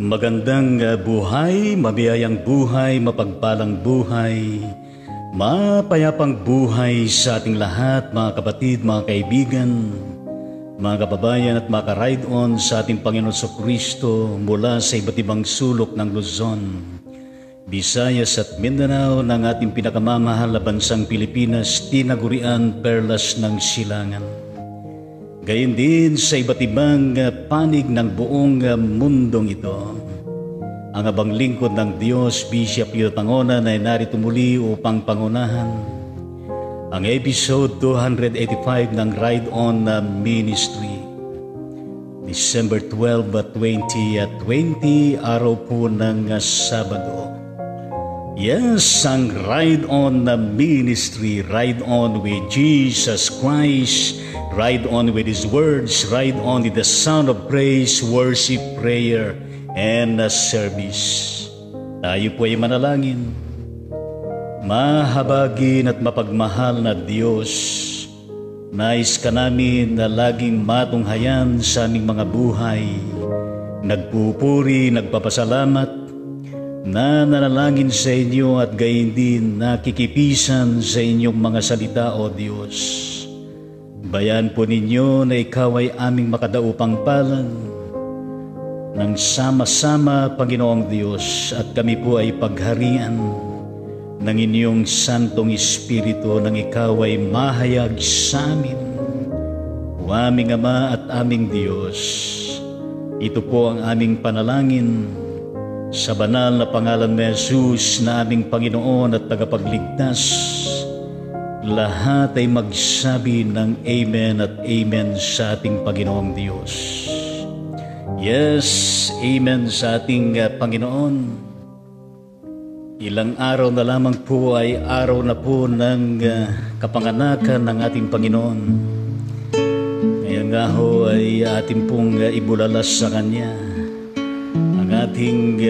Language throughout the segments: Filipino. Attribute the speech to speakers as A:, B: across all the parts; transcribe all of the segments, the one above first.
A: Magandang buhay, mabiyayang buhay, mapagpalang buhay, mapayapang buhay sa ating lahat, mga kapatid, mga kaibigan, mga kababayan at mga ka-ride on sa ating Panginoon Kristo mula sa iba't ibang sulok ng Luzon, Visayas at Mindanao ng ating pinakamamahal na bansang Pilipinas, tinagurian perlas ng silangan. Gayon din sa iba't ibang panig ng buong mundong ito. Ang abang lingkod ng Diyos, Bishop Leo Pangonan, ay narito muli upang pangunahan ang episode 285 ng Ride On Ministry. December 12, 2020, araw po ng Sabado. Yes, ang Ride On Ministry, Ride On with Jesus Christ, Ride on with His words, ride on with the sound of praise, worship, prayer, and service. Tayo po ay manalangin. Mahabagin at mapagmahal na Diyos, nais ka namin na laging matunghayan sa aming mga buhay. Nagpupuri, nagpapasalamat, nananalangin sa inyo at gayon din nakikipisan sa inyong mga salita, O Diyos. Bayan po ninyo na ikaw ay aming makadaupang palad ng sama-sama, Panginoong Diyos, at kami po ay pagharian ng inyong Santong Espiritu nang ikaw ay mahayag sa amin. O aming Ama at aming Diyos, ito po ang aming panalangin sa banal na pangalan ni Jesus na aming Panginoon at tagapagligtas. Lahat ay magsabi ng Amen at Amen sa ating Panginoong Diyos. Yes, Amen sa ating Panginoon. Ilang araw na lamang po ay araw na po ng kapanganakan ng ating Panginoon. Ngayon nga ho ay ating pong ibulalas sa Kanya ang ating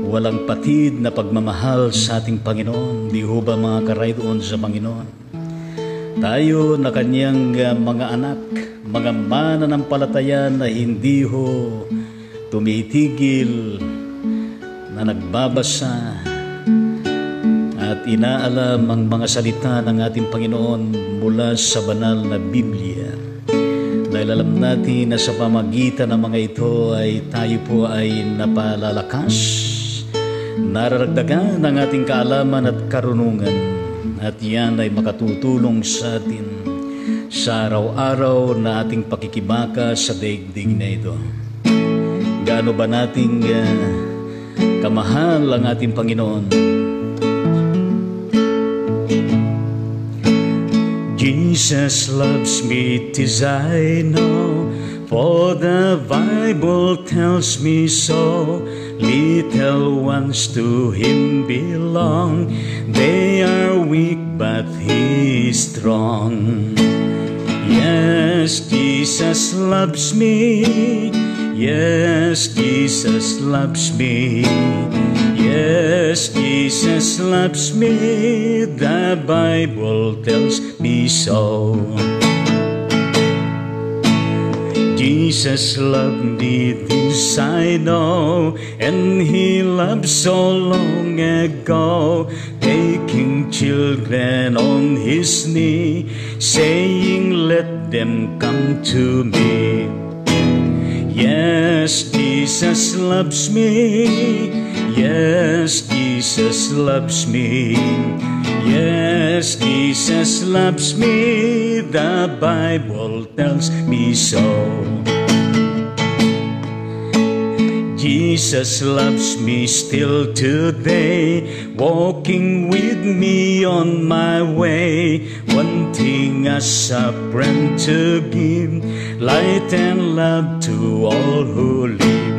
A: walang patid na pagmamahal sa ating Panginoon. Di ho ba mga ka-ride on sa Panginoon? Tayo na Kanyang mga anak, mga mananampalataya na hindi ho tumitigil, na nagbabasa at inaalam ang mga salita ng ating Panginoon mula sa banal na Biblia. Dahil alam natin na sa pamagitan ng mga ito ay tayo po ay napalalakas, nararagdagan ang ating kaalaman at karunungan, at yan ay makatutulong sa atin sa araw-araw na ating pakikibaka sa daigdig na ito. Gaano ba nating kamahal ang ating Panginoon? Jesus loves me, 'tis I know, for the Bible tells me so. Little ones to Him belong, they are weak but He is strong. Yes, Jesus loves me. Yes, Jesus loves me. Yes, Jesus loves me. The Bible tells me so. Jesus loved me, this I know, and He loved so long ago, taking children on His knee, saying, let them come to me. Yes, Jesus loves me. Yes, Jesus loves me. Yes, Jesus loves me. The Bible tells me so. Jesus loves me still today, walking with me on my way, wanting as a friend to give light and love to all who live.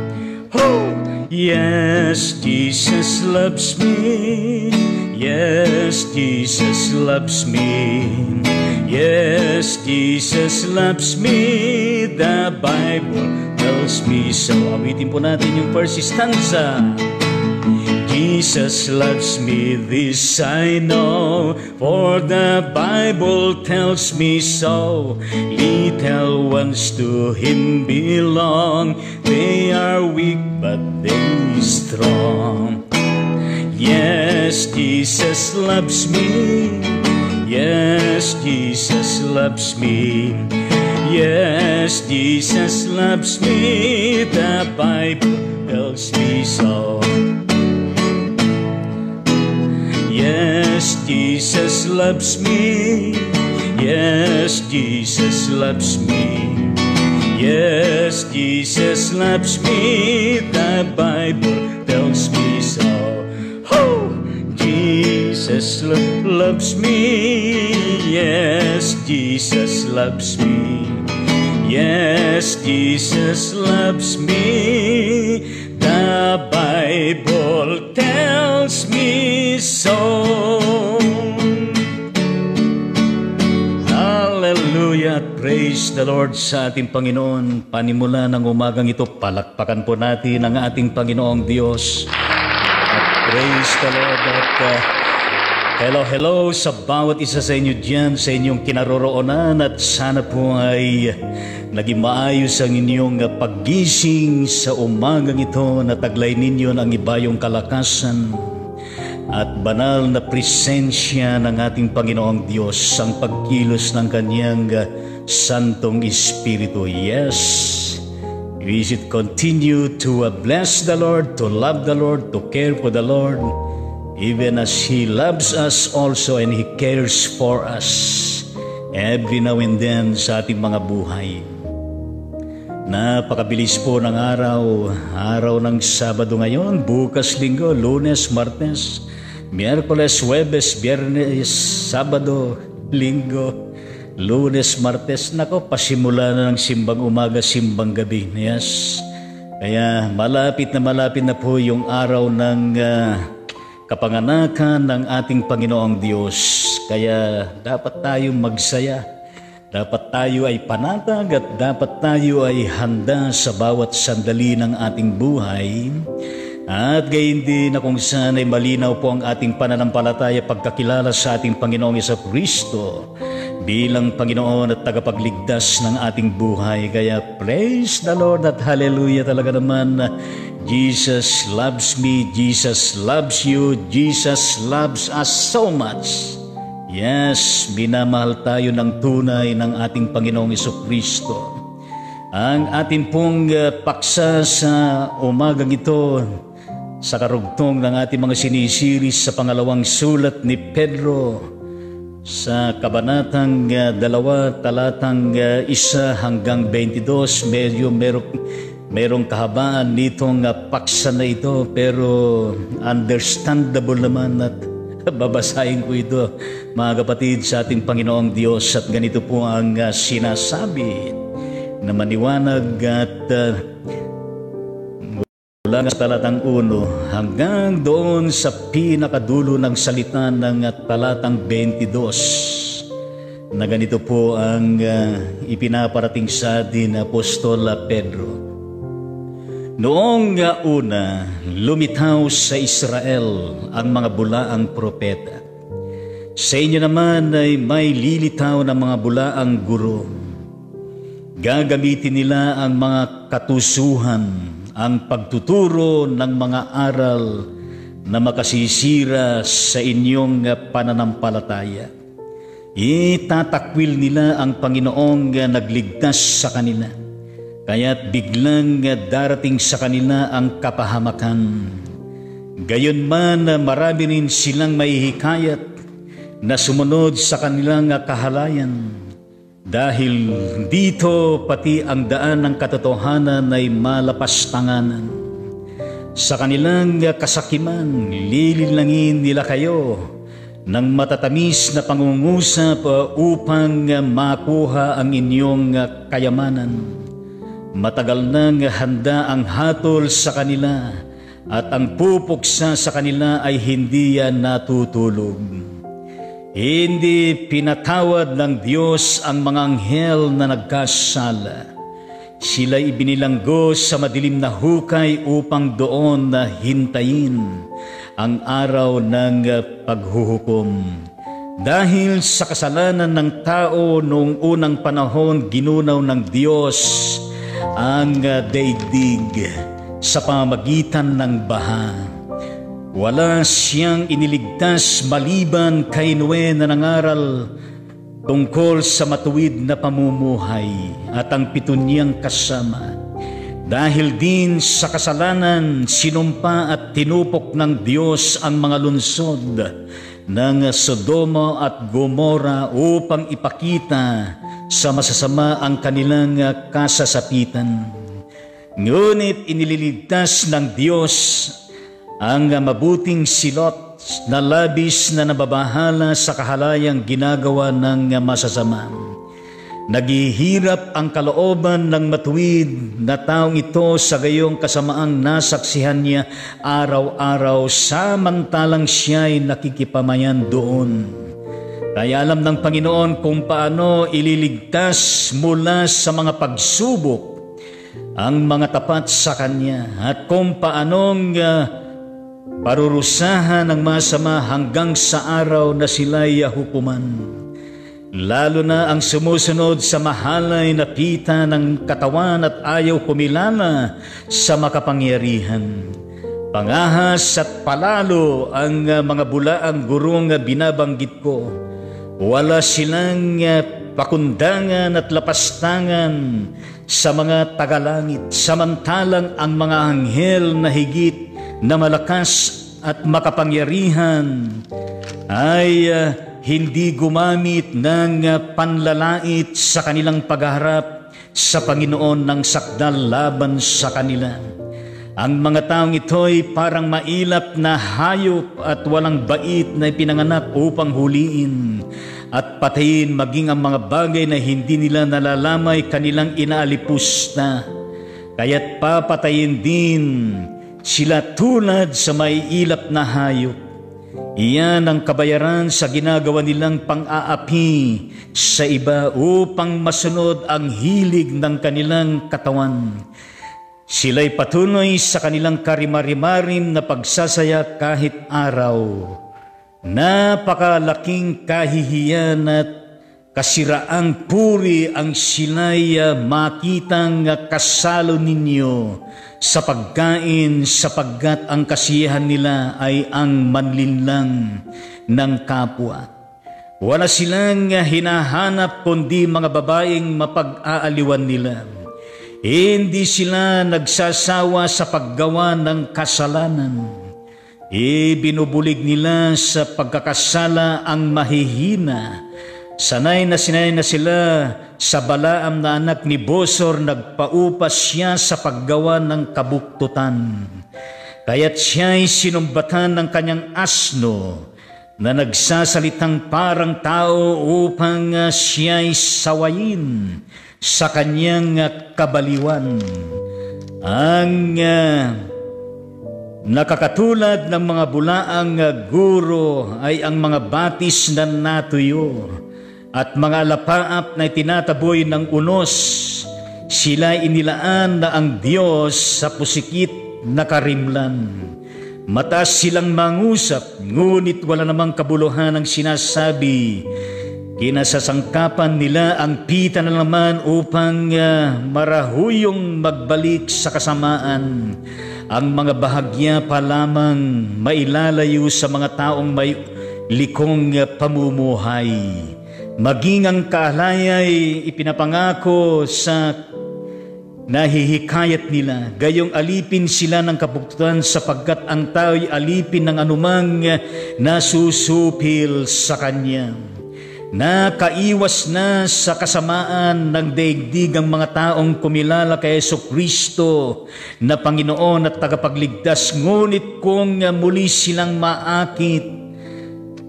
A: Oh, yes, Jesus loves me. Yes, Jesus loves me. Yes, Jesus loves me. The Bible tells me so. Awitin po natin yung first stanza. Jesus loves me, this I know, for the Bible tells me so. Little ones to Him belong, they are weak but they strong. Yes, Jesus loves me. Yes, Jesus loves me. Yes, Jesus loves me. The Bible tells me so. Yes, Jesus loves me. Yes, Jesus loves me. Yes, Jesus loves me. The Bible tells me so. Oh, Jesus loves me. Yes, Jesus loves me. Yes, Jesus loves me. The Bible tells me so. Hallelujah! Praise the Lord sa ating Panginoon. Panimula ng umagang ito, palakpakan po natin ang ating Panginoong Diyos. At praise the Lord at hello sa bawat isa sa inyo dyan, sa inyong kinaroroonan, at sana po ay naging maayos ang inyong paggising sa umagang ito na taglay ninyo ng ibayong kalakasan at banal na presensya ng ating Panginoong Diyos, ang pagkilos ng Kanyang Santong Espiritu. Yes, we should continue to bless the Lord, to love the Lord, to care for the Lord, even as He loves us also and He cares for us every now and then sa ating mga buhay. Napakabilis po ng araw ng Sabado ngayon, bukas Linggo, Lunes, Martes, Miyerkules, Huwebes, Biyernes, Sabado, Linggo, Lunes, Martes. Nako, pasimula na ng simbang umaga, simbang gabi. Yes. Kaya malapit na po yung araw ng kapanganakan ng ating Panginoong Diyos. Kaya dapat tayong magsaya, dapat tayo ay panatag at dapat tayo ay handa sa bawat sandali ng ating buhay. At gayon din na kung saan ay malinaw po ang ating pananampalataya pagkakilala sa ating Panginoong Jesucristo bilang Panginoon at tagapagligtas ng ating buhay. Kaya praise the Lord at hallelujah talaga naman. Jesus loves me, Jesus loves you, Jesus loves us so much. Yes, minamahal tayo ng tunay ng ating Panginoong Jesucristo. Ang ating pong paksa sa umagang ito sa karugtong ng ating mga sinisiris sa pangalawang sulat ni Pedro sa kabanatang 2, talatang 1 hanggang 22. Merong kahabaan nitong paksa na ito, pero understandable naman at babasahin ko ito, mga kapatid, sa ating Panginoong Diyos. At ganito po ang sinasabi na maniwanag at mula sa talatang 1 hanggang doon sa pinakadulo ng salita ng talatang 22 na ganito po ang ipinaparating sa atin Apostol Pedro. Noong una, lumitaw sa Israel ang mga bulaang propeta. Sa inyo naman ay may lilitaw na mga bulaang guro. Gagamitin nila ang mga katusuhan, ang pagtuturo ng mga aral na makasisira sa inyong pananampalataya. Itatakwil nila ang Panginoong nagligtas sa kanila, kaya't biglang darating sa kanila ang kapahamakan. Gayunman marami rin silang mahihikayat na sumunod sa kanilang kahalayan. Dahil dito pati ang daan ng katotohanan ay malapastanganan. Sa kanilang kasakiman, lililangin nila kayo ng matatamis na pangungusap upang makuha ang inyong kayamanan. Matagal nang handa ang hatol sa kanila at ang pupuksa sa kanila ay hindi yan natutulog. Hindi pinatawad ng Diyos ang mga anghel na nagkasala. Sila'y ibinilanggo sa madilim na hukay upang doon na hintayin ang araw ng paghuhukom. Dahil sa kasalanan ng tao noong unang panahon, ginunaw ng Diyos ang daigdig sa pamamagitan ng baha. Wala siyang iniligtas maliban kay Noe na nangaral tungkol sa matuwid na pamumuhay at ang 7 niyang kasama. Dahil din sa kasalanan, sinumpa at tinupok ng Diyos ang mga lungsod ng Sodoma at Gomora upang ipakita sa masasama ang kanilang kasasapitan. Ngunit inililigtas ng Diyos ang mabuting si Lot na labis na nababahala sa kahalayang ginagawa ng masasama. Naghihirap ang kalooban ng matuwid na taong ito sa gayong kasamaang nasaksihan niya araw-araw samantalang siya'y nakikipamayan doon. Kaya alam ng Panginoon kung paano ililigtas mula sa mga pagsubok ang mga tapat sa Kanya at kung paanong parurusahan ng masama hanggang sa araw na sila'y hukuman. Lalo na ang sumusunod sa mahalay na pita ng katawan at ayaw kumilala sa makapangyarihan. Pangahas at palalo ang mga bulaang gurong binabanggit ko. Wala silang pakundangan at lapastangan sa mga tagalangit, samantalang ang mga anghel na higit na malakas at makapangyarihan ay hindi gumamit ng panlalait sa kanilang pagharap sa Panginoon ng sakdal laban sa kanila. Ang mga taong ito'y parang mailap na hayop at walang bait na ipinanganak upang huliin at patayin maging ang mga bagay na hindi nila nalalamay kanilang inaalipusta. Kaya't papatayin din sila tulad sa maiilap na hayop. Iyan ang kabayaran sa ginagawa nilang pang-aapi sa iba upang masunod ang hilig ng kanilang katawan. Sila'y patuloy sa kanilang karimarimarim na pagsasaya kahit araw. Napakalaking kahihiyan at kasiraang puri ang sila'y makitang kasalo ninyo sa pagkain sapagkat ang kasiyahan nila ay ang manlinlang ng kapwa. Wala silang hinahanap kundi mga babaeng mapag-aaliwan nila. Hindi sila nagsasawa sa paggawa ng kasalanan. Binubulig nila sa pagkakasala ang mahihina. Sanay na sila sa Balaam na anak ni Bosor, nagpaupas siya sa paggawa ng kabuktutan. Kaya't siya'y sinumbatan ng kanyang asno na nagsasalitang parang tao upang siya'y sawayin sa kanyang kabaliwan. Ang nakakatulad ng mga bulaang guro ay ang mga batis na natuyo at mga alapaap na itinataboy ng unos. Sila inilaan na ang Diyos sa pusikit na karimlan. Mataas silang mangusap, ngunit wala namang kabuluhan ang sinasabi. Kinasasangkapan nila ang pita na naman upang marahuyong magbalik sa kasamaan. Ang mga bahagya pa lamang mailalayo sa mga taong may likong pamumuhay. Maging ang kaalayay ipinapangako sa nahihikayat nila, gayong alipin sila ng kabuktutan sapagkat ang tao'y alipin ng anumang nasusupil sa kanya. Nakaiwas na sa kasamaan ng daigdig ang mga taong kumilala kay Jesucristo na Panginoon at tagapagligtas, ngunit kung muli silang maakit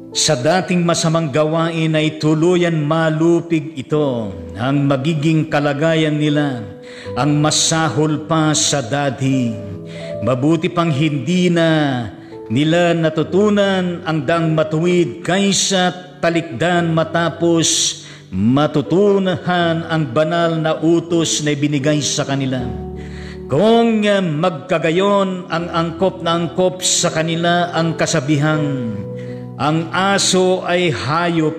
A: sa dating masamang gawain ay tuluyan malupig ito. Ang magiging kalagayan nila ang masahol pa sa dati. Mabuti pang hindi na nila natutunan ang daang matuwid kaysa talikdan matapos matutunahan ang banal na utos na ibinigay sa kanila. Kung magkagayon ang angkop na angkop sa kanila ang kasabihan, ang aso ay hayop,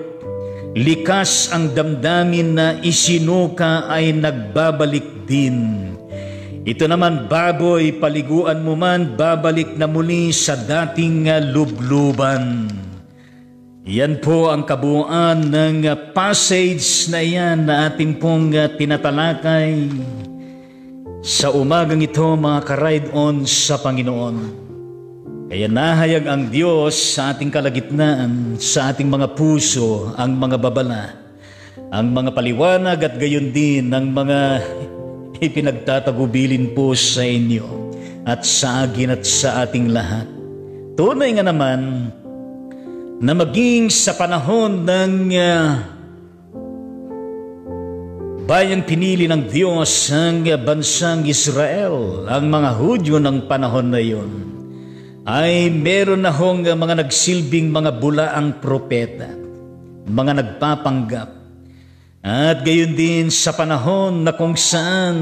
A: likas ang damdamin na isinuka ay nagbabalik din. Ito naman baboy, paliguan mo man, babalik na muli sa dating lubluban. Yan po ang kabuuan ng passage na yan na ating pong tinatalakay sa umagang ito, mga ka-ride-on sa Panginoon. Kaya nahayag ang Diyos sa ating kalagitnaan, sa ating mga puso, ang mga babala, ang mga paliwanag at gayon din ang mga ipinagtatagubilin po sa inyo at sa akin at sa ating lahat. Tunay nga naman na maging sa panahon ng bayang pinili ng Diyos ang bansang Israel, ang mga Hudyo ng panahon na iyon, ay meron na hong mga nagsilbing mga bulaang propeta, mga nagpapanggap. At gayon din sa panahon na kung saan,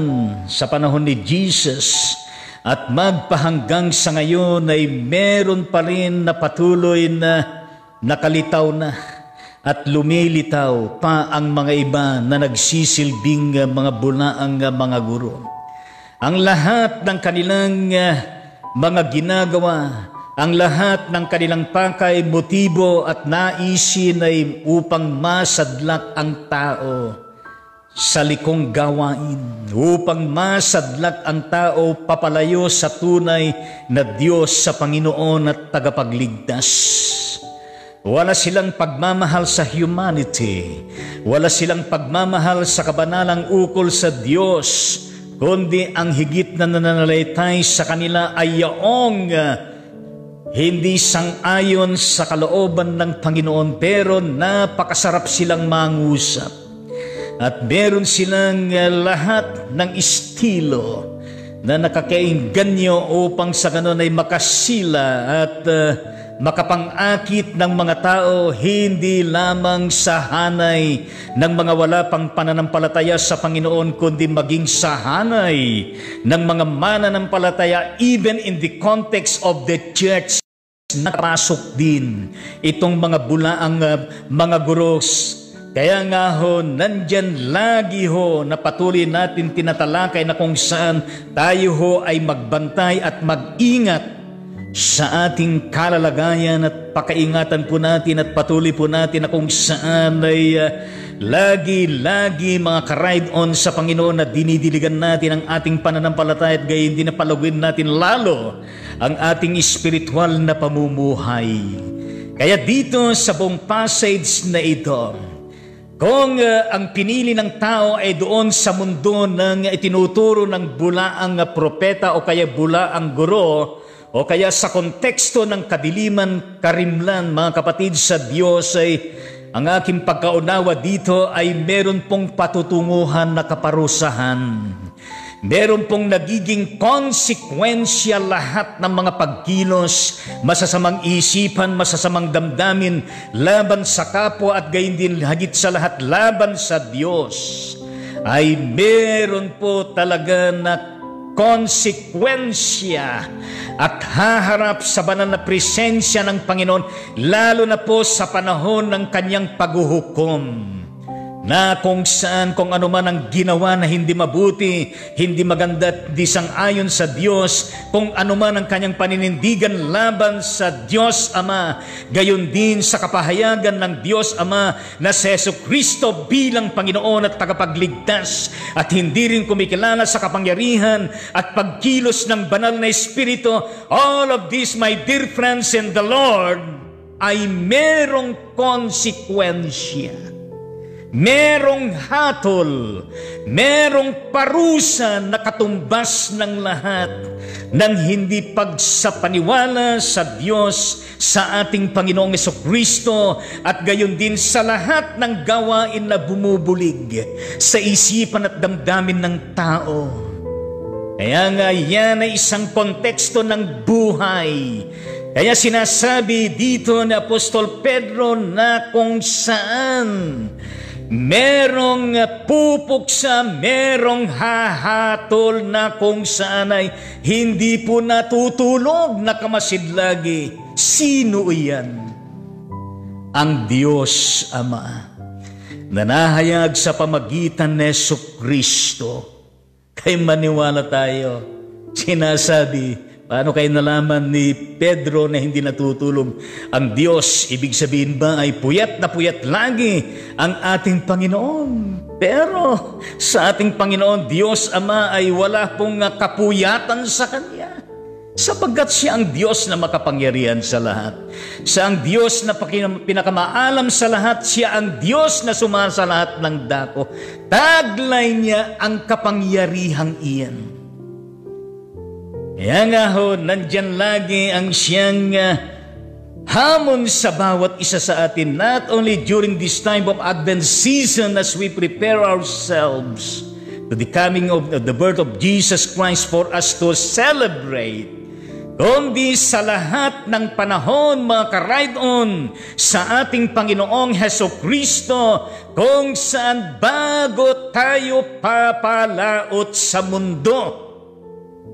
A: sa panahon ni Jesus, at magpahanggang sa ngayon ay meron pa rin na patuloy na nakalitaw na at lumilitaw pa ang mga iba na nagsisilbing mga bulaang mga guro. Ang lahat ng kanilang mga ginagawa, ang lahat ng kanilang pakay, motibo at naisin ay upang masadlak ang tao sa likong gawain, upang masadlak ang tao papalayo sa tunay na Diyos sa Panginoon at tagapagligtas. Wala silang pagmamahal sa humanity, wala silang pagmamahal sa kabanalang ukol sa Diyos, kundi ang higit na nananalaytay sa kanila ay yaong hindi sang-ayon sa kalooban ng Panginoon, pero napakasarap silang mangusap. At meron silang lahat ng estilo na nakakainganyo upang sa ganon ay makasila at makapangakit ng mga tao, hindi lamang sa hanay ng mga wala pang pananampalataya sa Panginoon, kundi maging sa hanay ng mga mananampalataya, even in the context of the church. Nakapasok din itong mga bulaang mga guros. Kaya nga ho, nandyan lagi ho na patuloy natin tinatalakay na kung saan tayo ho ay magbantay at mag-ingat sa ating kalalagayan at pakaingatan po natin at patuloy po natin na kung saan ay lagi mga ka-ride-on sa Panginoon na dinidiligan natin ang ating pananampalataya at gayon din na palagawin natin lalo ang ating espiritual na pamumuhay. Kaya dito sa buong passage na ito, kung ang pinili ng tao ay doon sa mundo ng itinuturo ng bulaang propeta o kaya bulaang guro, o kaya sa konteksto ng kadiliman, karimlan, mga kapatid sa Diyos, ay ang aking pagkaunawa dito ay meron pong patutunguhan na kaparusahan. Meron pong nagiging konsekwensya lahat ng mga pagkilos, masasamang isipan, masasamang damdamin, laban sa kapwa at gayon din higit sa lahat laban sa Diyos, ay meron po talaga na konsekwensya at haharap sa banal na presensya ng Panginoon, lalo na po sa panahon ng kanyang paghuhukom, na kung saan kung ano man ang ginawa na hindi mabuti, hindi maganda at di sang-ayon sa Diyos, kung ano man ang kanyang paninindigan laban sa Diyos Ama, gayon din sa kapahayagan ng Diyos Ama na si Jesucristo bilang Panginoon at tagapagligtas, at hindi rin kumikilala sa kapangyarihan at pagkilos ng banal na Espiritu. All of this, my dear friends in the Lord, ay merong konsekwensya. Merong hatol, merong parusa na katumbas ng lahat ng hindi pagsapaniwala sa Diyos, sa ating Panginoong Jesucristo, at gayon din sa lahat ng gawain na bumubulig sa isipan at damdamin ng tao. Kaya nga yan ay isang konteksto ng buhay. Kaya sinasabi dito ni Apostol Pedro na kung saan merong pupuksa, merong hahatol na kung saan ay hindi po natutulog na kamasidlagi. Sino iyan? Ang Diyos Ama, nanahayag sa pamagitan ni Jesucristo. Kay maniwala tayo. Sinasabi, paano kayo nalaman ni Pedro na hindi natutulog? Ang Diyos, ibig sabihin ba ay puyat na puyat lagi ang ating Panginoon? Pero sa ating Panginoon, Diyos Ama ay wala pong kapuyatan sa Kanya. Sapagkat siya ang Diyos na makapangyarihan sa lahat. Siya ang Diyos na pinakamaalam sa lahat. Siya ang Diyos na sumasa lahat ng dako. Taglay niya ang kapangyarihang iyan. Kaya nga ho, nandyan lagi ang siyang hamon sa bawat isa sa atin. Not only during this time of Advent season as we prepare ourselves to the coming of the birth of Jesus Christ for us to celebrate, kundi sa lahat ng panahon, mga ka-ride-on, sa ating Panginoong Hesukristo, kung saan bago tayo papalaot sa mundo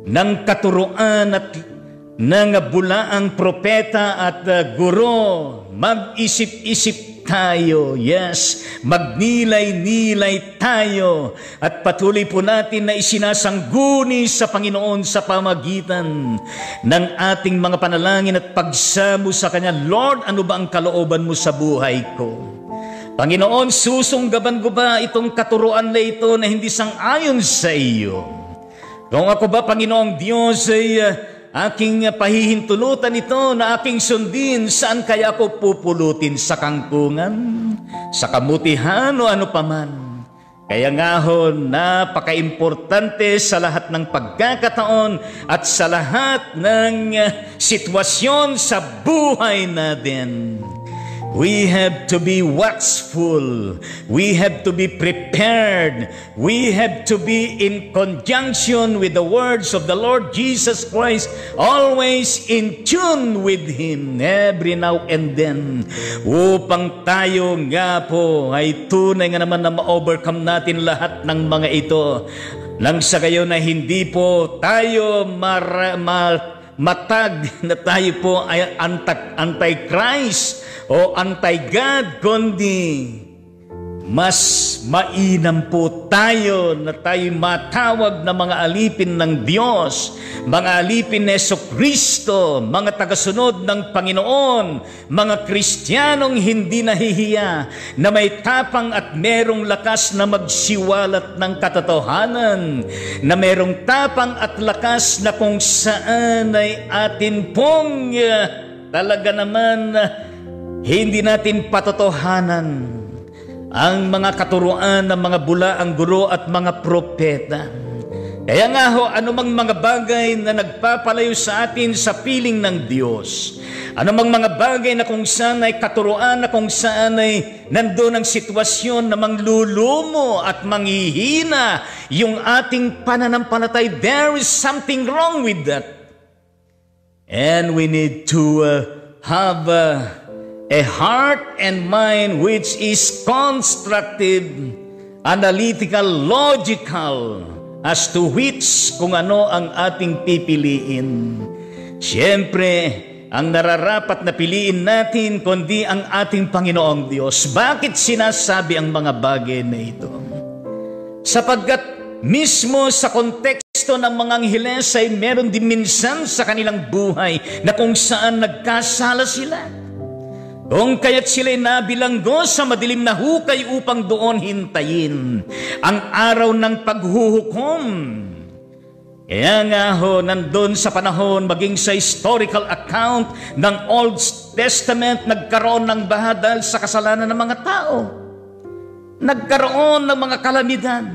A: ng katuruan at ng bulaang propeta at guro, mag-isip-isip tayo, yes, magnilay-nilay tayo, at patuloy po natin na isinasangguni sa Panginoon sa pamagitan ng ating mga panalangin at pagsamo sa Kanya. Lord, ano ba ang kalooban mo sa buhay ko? Panginoon, susunggaban ko ba itong katuruan na ito na hindi sang-ayon sa iyo? Kung ako ba, Panginoong Diyos, ay aking pahihintulutan ito na aking sundin, saan kaya ako pupulutin? Sa kangkungan, sa kamutihan o ano paman? Kaya nga ho, napaka-importante sa lahat ng pagkakataon at sa lahat ng sitwasyon sa buhay natin. We have to be watchful. We have to be prepared. We have to be in conjunction with the words of the Lord Jesus Christ, always in tune with Him every now and then, upang tayo nga po ay tunay nga naman na ma-overcome natin lahat ng mga ito, nang sa gayon na hindi po tayo matag na tayo po ay anti-Christ o anti-God, kundi mas mainam po tayo na tayo matawag na mga alipin ng Diyos, mga alipin ni Jesucristo, mga tagasunod ng Panginoon, mga Kristiyanong hindi nahihiya, na may tapang at merong lakas na magsiwalat ng katotohanan, na merong tapang at lakas na kung saan ay atin pong talaga naman hindi natin patotohanan ang mga katuruan ng mga bulaang guro at mga propeta. Kaya nga ho, anumang mga bagay na nagpapalayo sa atin sa piling ng Diyos, anumang mga bagay na kung saan ay katuruan, na kung saan ay nandoon ang sitwasyon na manglulumo at manghihina yung ating pananampalatay, there is something wrong with that. And we need to have a heart and mind which is constructive, analytical, logical, as to which kung ano ang ating pipiliin. Siyempre, ang nararapat na piliin natin kundi ang ating Panginoong Diyos. Bakit sinasabi ang mga bagay na ito? Sapagkat mismo sa konteksto ng mga angheles ay meron din minsan sa kanilang buhay na kung saan nagkasala sila. Kung kaya't sila'y nabilanggo sa madilim na hukay upang doon hintayin ang araw ng paghuhukom. Kaya nga ho, nandun sa panahon, maging sa historical account ng Old Testament, nagkaroon ng baha dahil sa kasalanan ng mga tao. Nagkaroon ng mga kalamidad.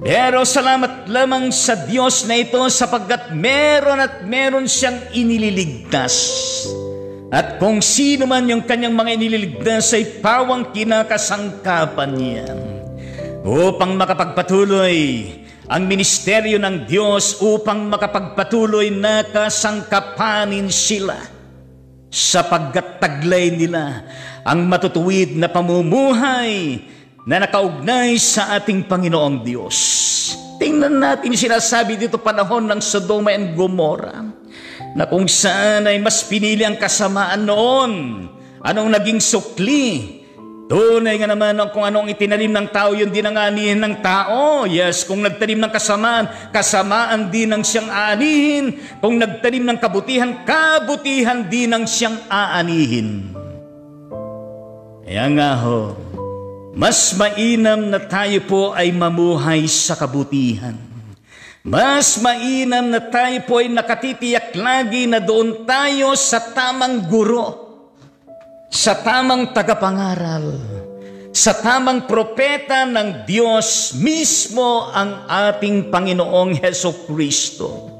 A: Pero salamat lamang sa Diyos na ito sapagkat meron siyang inililigtas. At kung sino man yung kanyang mga iniligtas ay pawang kinakasangkapan niya upang makapagpatuloy ang ministeryo ng Diyos, upang makapagpatuloy na kasangkapanin sila. sapagkat taglay nila ang matutuwid na pamumuhay na nakaugnay sa ating Panginoong Diyos. Tingnan natin sinasabi dito panahon ng Sodoma and Gomorrah, na kung saan ay mas pinili ang kasamaan noon. Anong naging sukli? Tunay nga naman kung anong itinanim ng tao, yun din ang anihin ng tao. Yes, kung nagtanim ng kasamaan, kasamaan din ang siyang aanihin. Kung nagtanim ng kabutihan, kabutihan din ang siyang aanihin. Kaya nga ho, mas mainam na tayo po ay mamuhay sa kabutihan. Mas mainam na tayo po ay nakatitiyak lagi na doon tayo sa tamang guro, sa tamang tagapangaral, sa tamang propeta ng Diyos, mismo ang ating Panginoong Hesukristo.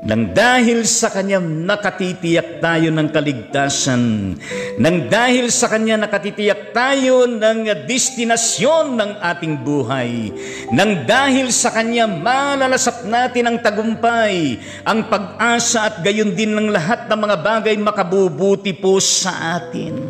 A: Nang dahil sa Kanya nakatitiyak tayo ng kaligtasan, nang dahil sa Kanya nakatitiyak tayo ng destinasyon ng ating buhay, nang dahil sa Kanya malalasap natin ang tagumpay, ang pag-asa at gayon din ng lahat ng mga bagay makabubuti po sa atin.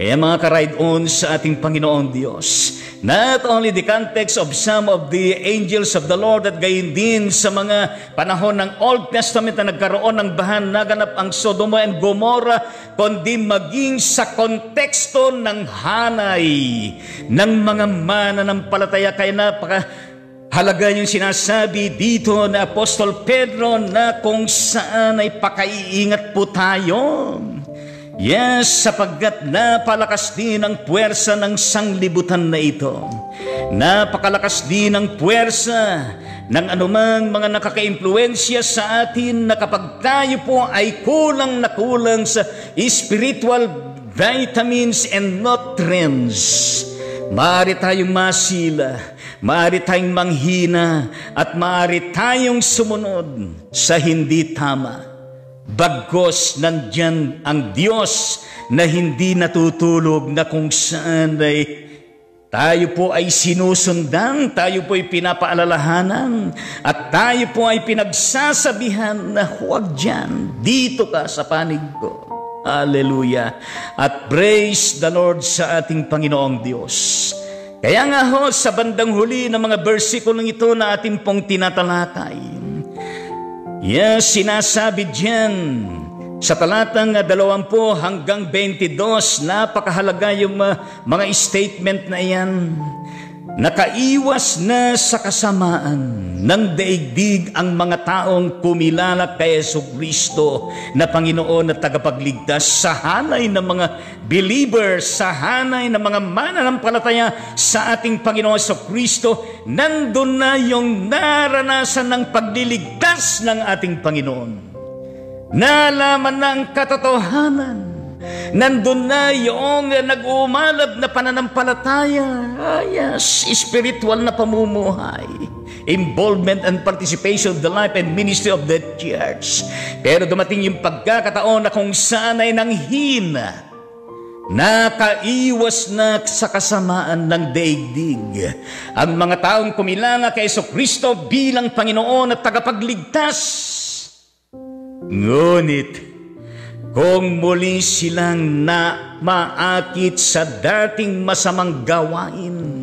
A: Kaya mga ka-ride-on sa ating Panginoong Diyos, not only the context of some of the angels of the Lord at gayon din sa mga panahon ng Old Testament na nagkaroon ng bahan naganap ang Sodoma and Gomorrah, kundi maging sa konteksto ng hanay ng mga mananampalataya. Kaya napakahalaga yung sinasabi dito na Apostol Pedro na kung saan ay pakaiingat po tayo. Yes, sapagkat napalakas din ang puwersa ng sanglibutan na ito. Napakalakas din ang puwersa ng anumang mga nakaka-impluensya sa atin na kapag tayo po ay kulang na kulang sa spiritual vitamins and nutrients, maaari tayong masila, maaari tayong manghina, at maaari tayong sumunod sa hindi tama. Bagos nandyan ang Diyos na hindi natutulog, na kung saan ay tayo po ay sinusundan, tayo po ay pinapaalalahanan, at tayo po ay pinagsasabihan na huwag dyan, dito ka sa panig ko. Hallelujah! At praise the Lord sa ating Panginoong Diyos. Kaya nga ho, sa bandang huli ng mga versikulong ito na ating pong tinatalakay, yes, sinasabi diyan sa talatang 20 hanggang 22, napakahalaga yung mga statement na yan. Nakaiwas na sa kasamaan ng daigdig ang mga taong kumilala kay Jesucristo na Panginoon at tagapagligtas, sa hanay ng mga believers, sa hanay ng mga mananampalataya sa ating Panginoon Jesucristo. Nandun na yung naranasan ng pagliligtas ng ating Panginoon. Nalaman na ang katotohanan. Nandun na yung nag-uumalab na pananampalataya. Yes, spiritual na pamumuhay, involvement and participation of the life and ministry of the church. Pero dumating yung pagkakataon na kung saan ay nanghina, nakaiwas na sa kasamaan ng daigdig ang mga taong kumilala kay Jesucristo bilang Panginoon at tagapagligtas. Ngunit kung muli silang maakit sa dating masamang gawain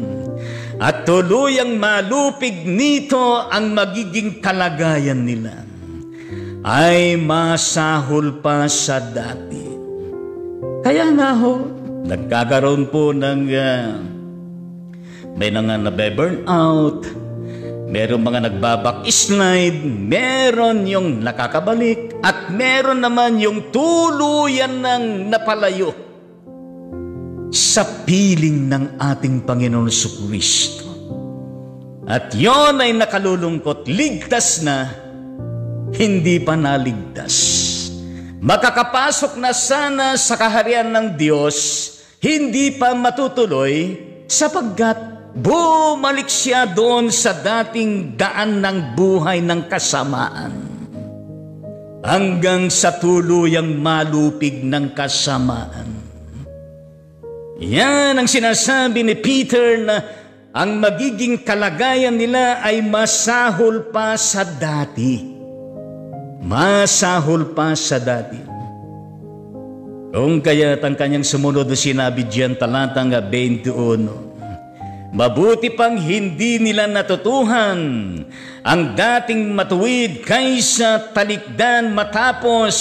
A: at tuluyang malupig nito ang magiging kalagayan nila, ay masahol pa sa dati. Kaya nga ho, nagkakaroon po ng may mga nabe-burn out, meron mga nagbabak-slide, meron yung nakakabalik, at meron naman yung tuluyan ng napalayo sa piling ng ating Panginoon Jesucristo. At yon ay nakalulungkot, ligtas na, hindi pa naligtas. Makakapasok na sana sa kaharian ng Diyos, hindi pa matutuloy, sapagkat bumalik siya doon sa dating daan ng buhay ng kasamaan, hanggang sa tuluyang malupig ng kasamaan. Yan ang sinasabi ni Peter, na ang magiging kalagayan nila ay masahol pa sa dati. Masahol pa sa dati. Kung kaya't ang kanyang sumunod na sinabi diyan talatang 21, mabuti pang hindi nila natutuhan ang dating matuwid kaysa talikdan matapos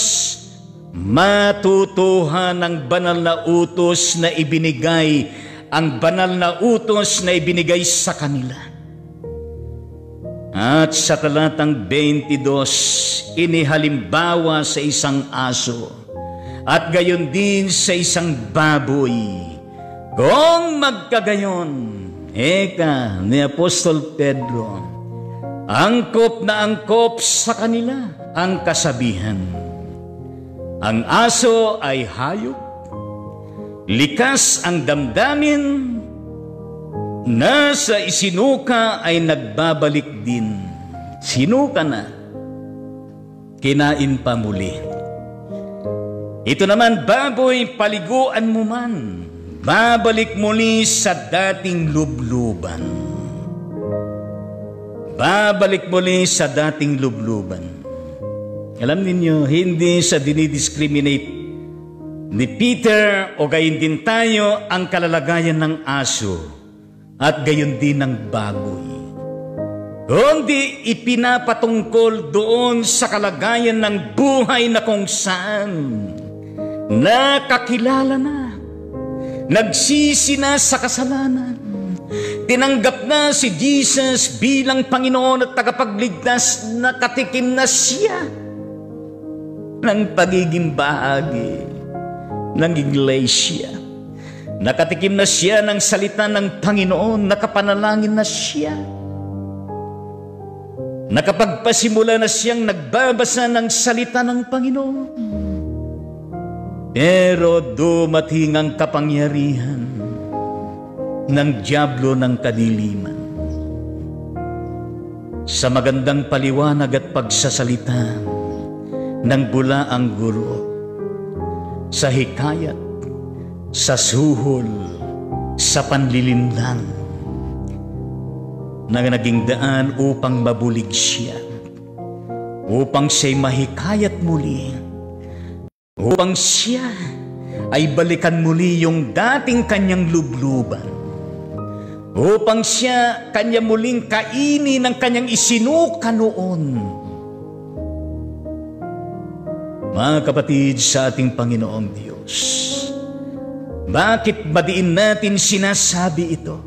A: matutuhan ang banal na utos na ibinigay, ang banal na utos na ibinigay sa kanila. At sa talatang 22, inihalimbawa sa isang aso at gayon din sa isang baboy. Kung magkagayon, eka ni Apostol Pedro, angkop na angkop sa kanila ang kasabihan. Ang aso ay hayop, likas ang damdamin, nasa isinuka ay nagbabalik din. Sinuka na, kinain pa muli. Ito naman baboy, paliguan mo man, babalik muli sa dating lubluban. Babalik muli sa dating lubluban. Alam ninyo, hindi sa dinidiscriminate ni Peter o gayon din tayo ang kalalagayan ng aso at gayon din ng baboy. Kundi ipinapatungkol doon sa kalagayan ng buhay na kung saan nakakilala na, nagsisi na sa kasalanan, tinanggap na si Jesus bilang Panginoon at tagapagligtas, nakatikim na siya ng pagiging bahagi ng iglesia. Nakatikim na siya ng salita ng Panginoon, nakapanalangin na siya. Nakapagpasimula na siyang nagbabasa ng salita ng Panginoon. Pero dumating ang kapangyarihan ng dyablo ng kadiliman. Sa magandang paliwanag at pagsasalita ng bulaang guro, sa hikayat, sa suhol, sa panlilinlang, na naging daan upang mabulig siya, upang siya'y mahikayat muli, upang siya ay balikan muli yung dating kanyang lubluban, upang siya kanya muling kainin ng kanyang isinuka noon. Mga kapatid sa ating Panginoong Diyos, bakit madiin natin sinasabi ito?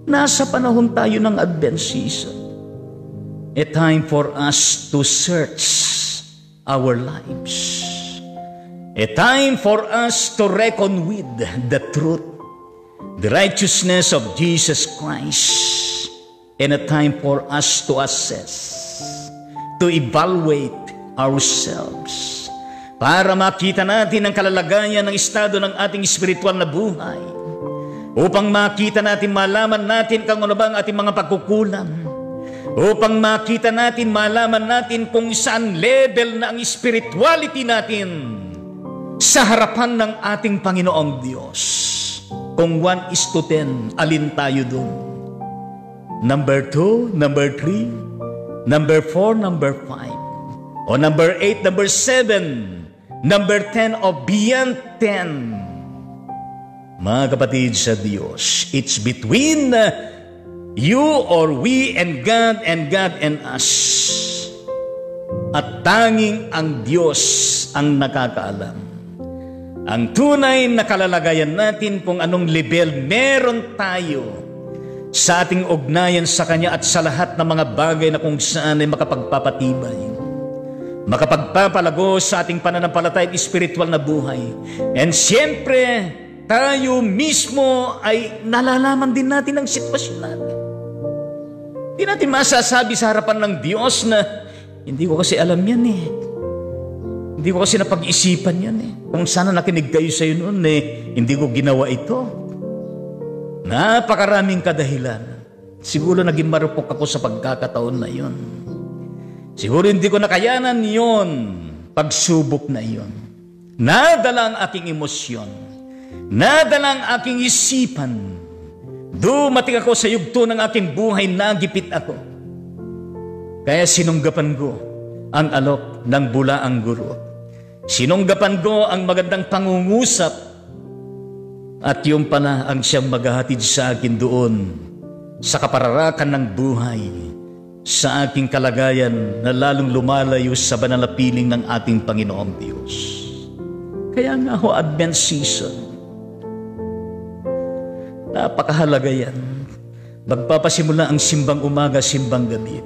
A: Nasa panahon tayo ng Advent season. A time for us to search our lives. A time for us to reckon with the truth, the righteousness of Jesus Christ, and a time for us to assess, to evaluate ourselves, para makita natin ang kalalagayan ng estado ng ating spiritual na buhay, upang makita natin, malaman natin kung ano ba ang ating mga pagkukulang, upang makita natin, malaman natin kung saan level na ang spirituality natin sa harapan ng ating Panginoong Diyos. Kung 1:10, alin tayo doon? Number 2, number 3, number 4, number 5, o number 8, number 7, number 10, o beyond 10. Mga kapatid sa Diyos, it's between you or we and God and us. At tanging ang Diyos ang nakakaalam. Ang tunay na kalalagayan natin kung anong level meron tayo sa ating ugnayan sa Kanya at sa lahat ng mga bagay na kung saan ay makapagpapatibay, makapagpapalago sa ating pananampalataya at spiritual na buhay. And siyempre, tayo mismo ay nalalaman din natin ang sitwasyon natin. Hindi natin masasabi sa harapan ng Diyos na hindi ko kasi alam yan eh. Hindi ko kasi napag-isipan yan eh. Kung sana nakinig kayo sa iyo noon eh, hindi ko ginawa ito. Napakaraming kadahilan. Siguro naging marupok ako sa pagkakataon na yon. Siguro hindi ko nakayanan yon, pagsubok na yon. Nadala ang aking emosyon. Nadala ang aking isipan. Dumating ako sa yugto ng aking buhay, nagipit ako. Kaya sinunggapan ko ang alok ng bulaang guro. Sinunggapan ko ang magandang pangungusap at yung pala ang siyang maghahatid sa akin doon sa kapararakan ng buhay, sa aking kalagayan na lalong lumalayo sa banal na piling ng ating Panginoong Diyos. Kaya nga ho, Advent season, napakahalaga yan. Magpapasimula ang simbang umaga, simbang gabi.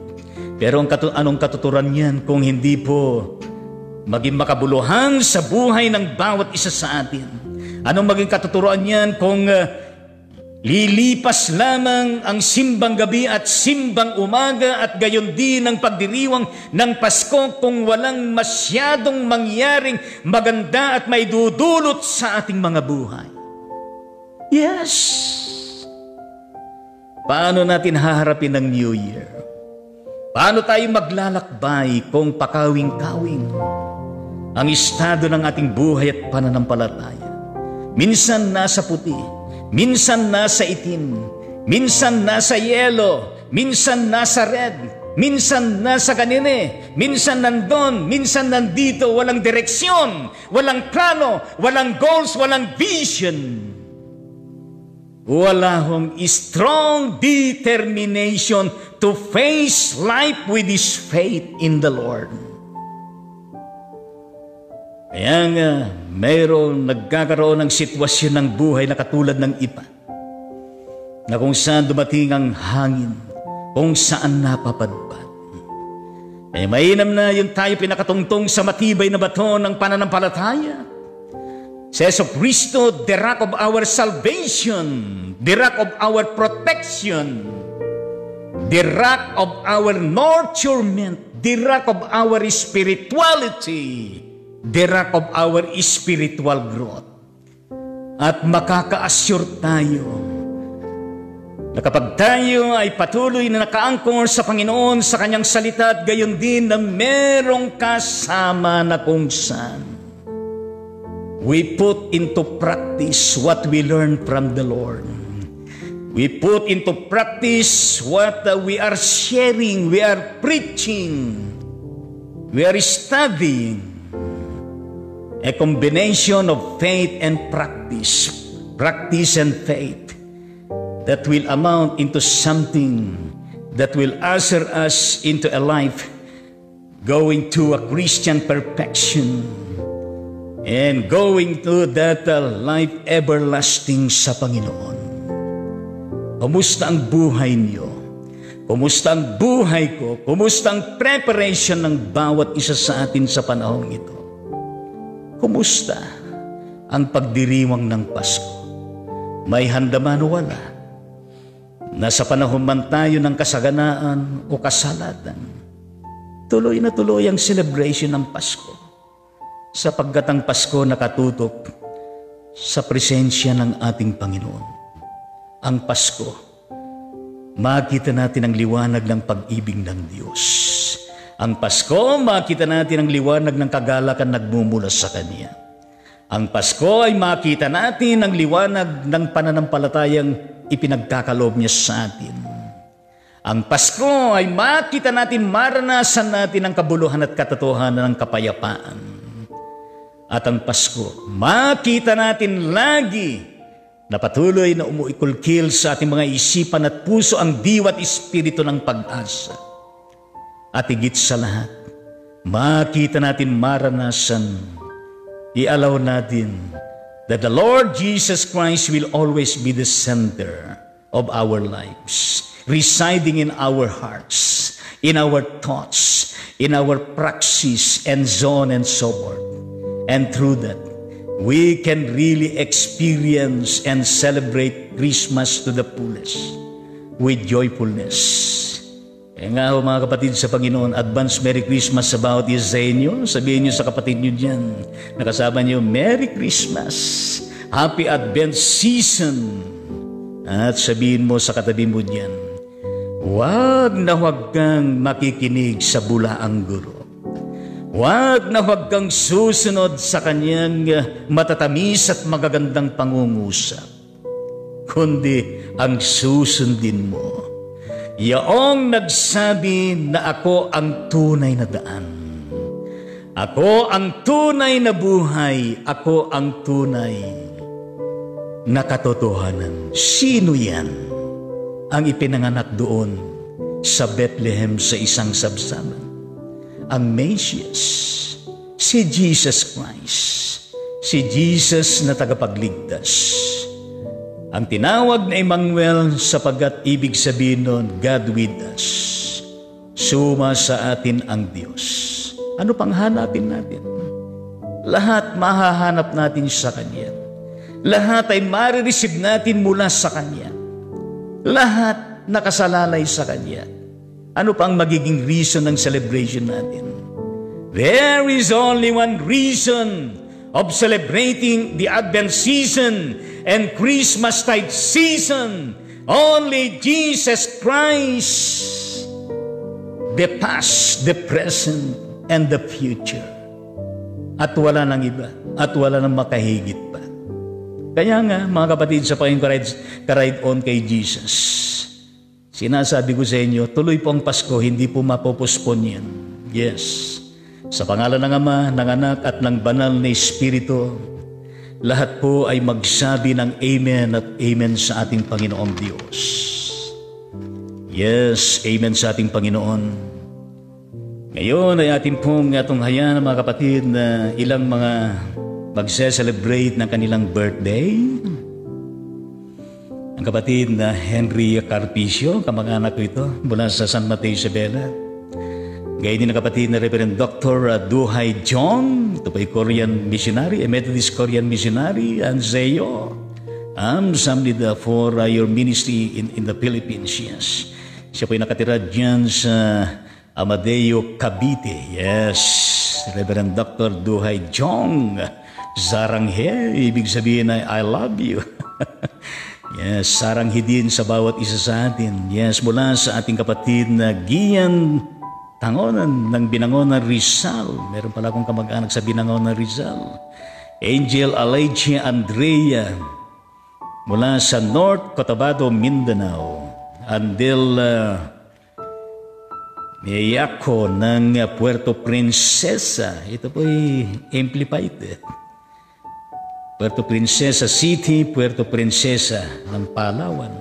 A: Pero anong katuturan yan kung hindi po maging makabuluhan sa buhay ng bawat isa sa atin? Anong maging katuturan yan kung lilipas lamang ang simbang gabi at simbang umaga at gayon din ang pagdiriwang ng Pasko kung walang masyadong mangyaring maganda at may dudulot sa ating mga buhay? Yes! Paano natin haharapin ang New Year? Paano tayo maglalakbay kung pakawing-kawing ang estado ng ating buhay at pananampalataya? Minsan nasa puti, minsan nasa itim, minsan nasa yelo, minsan nasa red, minsan nasa kanine, minsan nandun, minsan nandito, walang direksyon, walang plano, walang goals, walang vision. Wala hong strong determination to face life with His faith in the Lord. Kaya nga, mayroong nagkakaroon ng sitwasyon ng buhay na katulad ng iba, na kung saan dumating ang hangin, kung saan napapadpad. Kaya mainam na yung tayo pinakatungtong sa matibay na bato ng pananampalataya. Si Yesu Cristo, the rock of our salvation, the rock of our protection, the rock of our nurturement, the rock of our spirituality, the rock of our spiritual growth. At makaka-assure tayo na kapag tayo ay patuloy na nakaangkor sa Panginoon, sa Kanyang salita, at gayon din na merong kasama na kung saan we put into practice what we learn from the Lord. We put into practice what we are sharing, we are preaching, we are studying. A combination of faith and practice and faith that will amount into something that will usher us into a life going to a Christian perfection and going to that life everlasting sa Panginoon. Kumusta ang buhay niyo? Kumusta ang buhay ko? Kumusta ang preparation ng bawat isa sa atin sa panahong ito? Kumusta ang pagdiriwang ng Pasko? May handa man o wala? Nasa panahon man tayo ng kasaganaan o kasalatan, tuloy na tuloy ang celebration ng Pasko, sapagkat ang Pasko nakatutok sa presensya ng ating Panginoon. Ang Pasko, makita natin ang liwanag ng pag-ibig ng Diyos. Ang Pasko, makita natin ang liwanag ng kagalakan nagmumula sa Kanya. Ang Pasko ay makita natin ang liwanag ng pananampalatayang ipinagkakaloob niya sa atin. Ang Pasko ay makita natin, maranasan natin ang kabuluhan at katotohanan ng kapayapaan. At ang Pasko, makita natin lagi na patuloy na umuikulkil sa ating mga isipan at puso ang diwa at espiritu ng pag-asa. At higit sa lahat, makita natin, maranasan, i-allow natin that the Lord Jesus Christ will always be the center of our lives, residing in our hearts, in our thoughts, in our praxis, and so on and so forth. And through that, we can really experience and celebrate Christmas to the fullest with joyfulness. Kaya nga mga kapatid sa Panginoon, advance Merry Christmas sa bawat isa sa inyo. Sabihin niyo sa kapatid niyo dyan, nakasama niyo, Merry Christmas, Happy Advent Season. At sabihin mo sa katabi mo dyan, huwag na huwag kang makikinig sa bulaang guro. Huwag na huwag kang susunod sa kanyang matatamis at magagandang pangungusap, kundi ang susundin mo yaong nagsabi na ako ang tunay na daan, Ako ang tunay na buhay, ako ang tunay na katotohanan. Sino yan ang ipinanganak doon sa Bethlehem sa isang sabsaban? Ang Mesias, si Jesus Christ, si Jesus na tagapagligtas. Ang tinawag na Emmanuel sapagkat ibig sabihin nun, God with us. Suma sa atin ang Diyos. Ano pang hanapin natin? Lahat mahahanap natin sa Kanya. Lahat ay marireceive natin mula sa Kanya. Lahat nakasalalay sa Kanya. Ano pang magiging reason ng celebration natin? There is only one reason of celebrating the Advent season and Christmastide season. Only Jesus Christ, the past, the present, and the future. At wala nang iba, at wala nang makahigit pa. Kaya nga, mga kapatid, sa Panginoon ka-ride on kay Jesus, sinasabi ko sa inyo, tuloy po ang Pasko, hindi po mapopospon yan. Yes. Sa pangalan ng Ama, ng Anak, at ng Banal na Espiritu, lahat po ay magsabi ng Amen at Amen sa ating Panginoong Diyos. Yes, Amen sa ating Panginoon. Ngayon ay ating pong hayaan, mga kapatid, na ilang mga magse-celebrate ng kanilang birthday. Ang kapatid na Henry Carpicio, kamag-anak ko ito, mula sa San Mateo, Isabela. Gayun din ang kapatid na Reverend Dr. Duhay Jong, ito po ay Korean missionary, a Methodist Korean missionary, and Zeyo. Somebody for your ministry in the Philippines, yes. Siya po ay nakatira dyan sa Amadeo, Cavite. Yes, Reverend Dr. Duhay Jong. Saranghe, ibig sabihin ay I love you. Yes, saranghe din sa bawat isa sa atin. Yes, mula sa ating kapatid na Gian Tangonan ng Binangonan, Rizal. Meron pala akong kamag-anak sa Binangonan, Rizal. Angel Alicia Andrea mula sa North Cotabato, Mindanao. Andel Miyako ng Puerto Princesa. Ito po ay amplified. Puerto Princesa City, Puerto Princesa ng Palawan.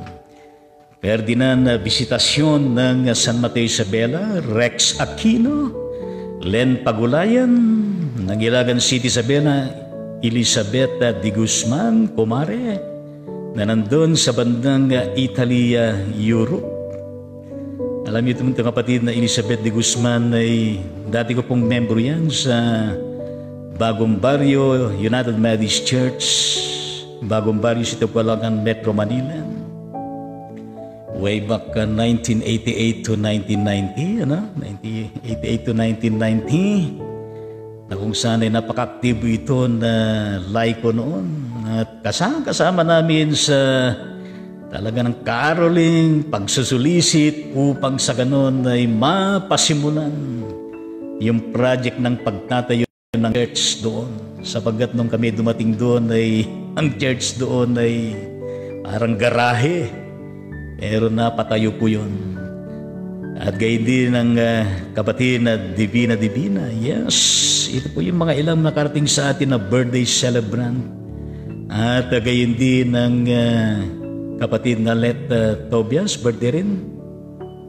A: Ferdinand Visitasyon ng San Mateo, Isabela. Rex Aquino, Len Pagulayan ng Ilagan City, Isabela. Elizabeth de Guzman, Comare, na nandun sa bandang Italy, Europe. Alam niyo itong kapatid na Elizabeth de Guzman ay dati ko pong membro yan sa Bagong Barrio United Methodist Church, Bagong Barrio, Sitopalacan, Metro Manila. Way back 1988 to 1990, 1988 to 1990, na kung saan ay napaka-aktibo ito na laiko noon. At kasama namin sa talaga ng caroling, pagsusulisit upang sa ganon ay mapasimulan yung project ng pagtatayo ng church doon. Sapagkat nung kami dumating doon ay ang church doon ay parang garahe. Pero napatayo po yun. At gayon din ng kapatid na Divina. Yes, ito po yung mga ilang nakarating sa atin na birthday celebrant. At gayon din ng kapatid na Let Tobias, birthday rin.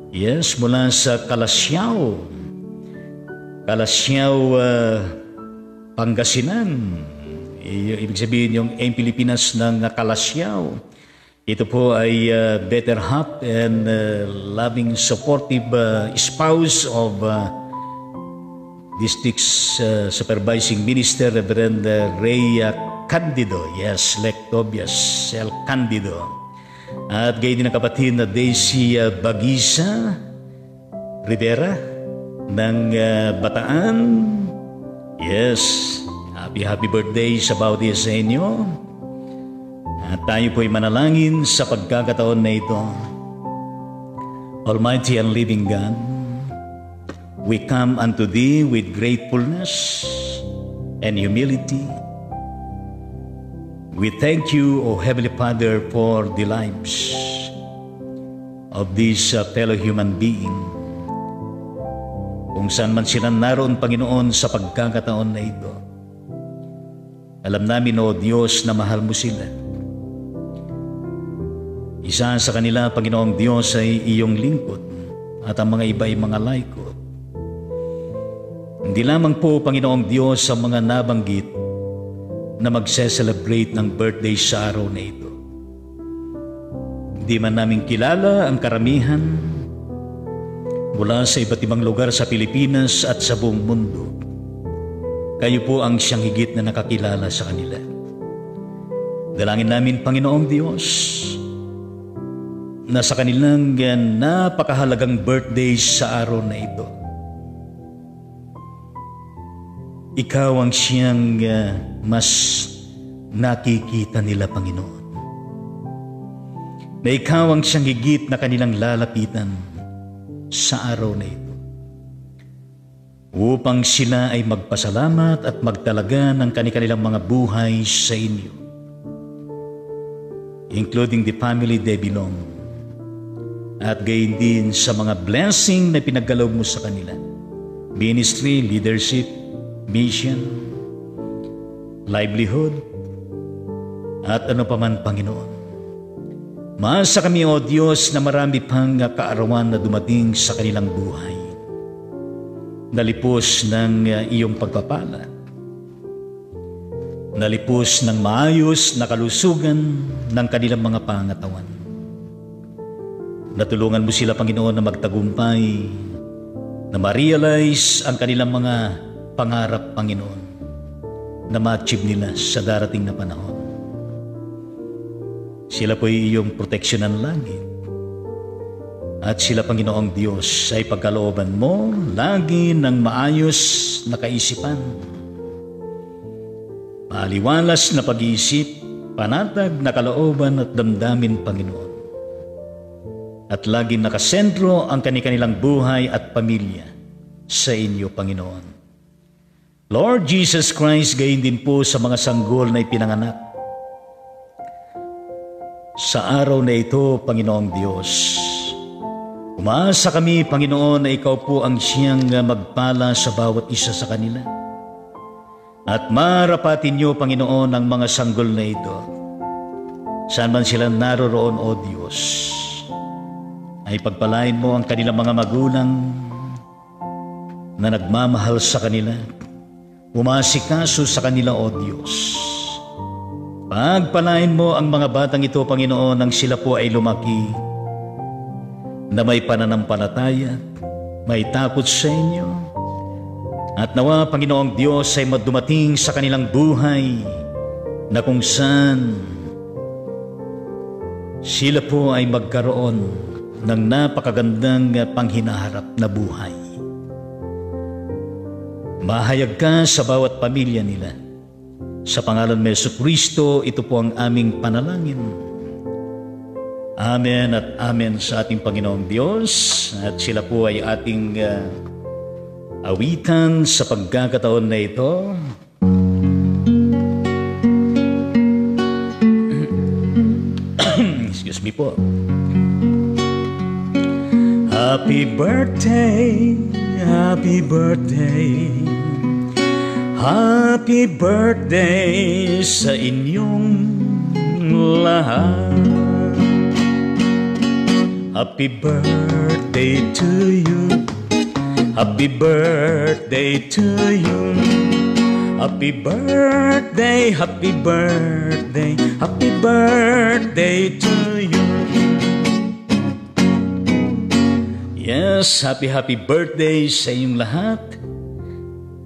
A: Yes, mula sa Calasiao, Pangasinan. Ibig sabihin yung Pilipinas ng Calasiao. Ito po ay better half and loving, supportive spouse of District Supervising Minister Reverend Ray Candido. Yes, Lek Tobias L. Candido. At gayon din ang kapatid na Daisy Bagisa Rivera ng Bataan. Yes, happy birthday sa bawat isa sa inyo. At tayo po'y manalangin sa pagkakataon na ito. Almighty and living God, we come unto Thee with gratefulness and humility. We thank you, O Heavenly Father, for the lives of this fellow human being. Kung saan man sila naroon, Panginoon, sa pagkakataon na ito. Alam namin, O Diyos, na mahal mo sila. Isa sa kanila, Panginoong Diyos, ay iyong lingkod at ang mga iba ay mga laikot. Hindi lamang po, Panginoong Diyos, ang mga nabanggit na magse-celebrate ng birthday sa araw na ito. Hindi man namin kilala ang karamihan mula sa iba't ibang lugar sa Pilipinas at sa buong mundo. Kayo po ang siyang higit na nakakilala sa kanila. Dalangin namin, Panginoong Diyos, na sa kanilang napakahalagang birthday sa araw na ito, Ikaw ang siyang mas nakikita nila, Panginoon. Na Ikaw ang siyang higit na kanilang lalapitan sa araw na ito, upang sila ay magpasalamat at magtalaga ng kanilang mga buhay sa inyo, including the family they belong, at gayon din sa mga blessing na pinaggalaw mo sa kanila, ministry, leadership, mission, livelihood, at ano paman, Panginoon. Maasa kami, O Diyos, na marami pang kaarawan na dumating sa kanilang buhay, nalipos ng iyong pagpapala, nalipos ng maayos na kalusugan ng kanilang mga pangatawan. Natulungan mo sila, Panginoon, na magtagumpay, na ma-realize ang kanilang mga pangarap, Panginoon, na ma-achieve nila sa darating na panahon. Sila po ay iyong proteksyonan lagi. At sila, Panginoong Diyos, ay pagkalooban mo lagi ng maayos na kaisipan, maaliwalas na pag-iisip, panatag na kalooban at damdamin, Panginoon. At lagi nakasentro ang kanilang buhay at pamilya sa inyo, Panginoon. Lord Jesus Christ, gayon din po sa mga sanggol na ipinanganak sa araw na ito, Panginoong Diyos. Umaasa kami, Panginoon, na Ikaw po ang siyang magpala sa bawat isa sa kanila. At marapatin niyo, Panginoon, ang mga sanggol na ito. Saan man sila naroroon, O Diyos, ay pagpalain mo ang kanilang mga magulang na nagmamahal sa kanila, umasikaso sa kanila, O Diyos. Pagpalain mo ang mga batang ito, Panginoon, nang sila po ay lumaki, na may pananampalataya, may takot sa inyo. At nawa, Panginoong Diyos, ay madumating sa kanilang buhay na kung saan sila po ay magkaroon ng napakagandang panghinaharap na buhay. Mahayag ka sa bawat pamilya nila. Sa pangalan ni Jesucristo, ito po ang aming panalangin. Amen at amen sa ating Panginoong Diyos. At sila po ay ating awitan sa pagkakataon na ito. Excuse me po. Happy birthday, happy birthday, happy birthday sa inyong lahat. Happy birthday to you, happy birthday to you, happy birthday, happy birthday, happy birthday to you. Yes, happy birthday sa inyong lahat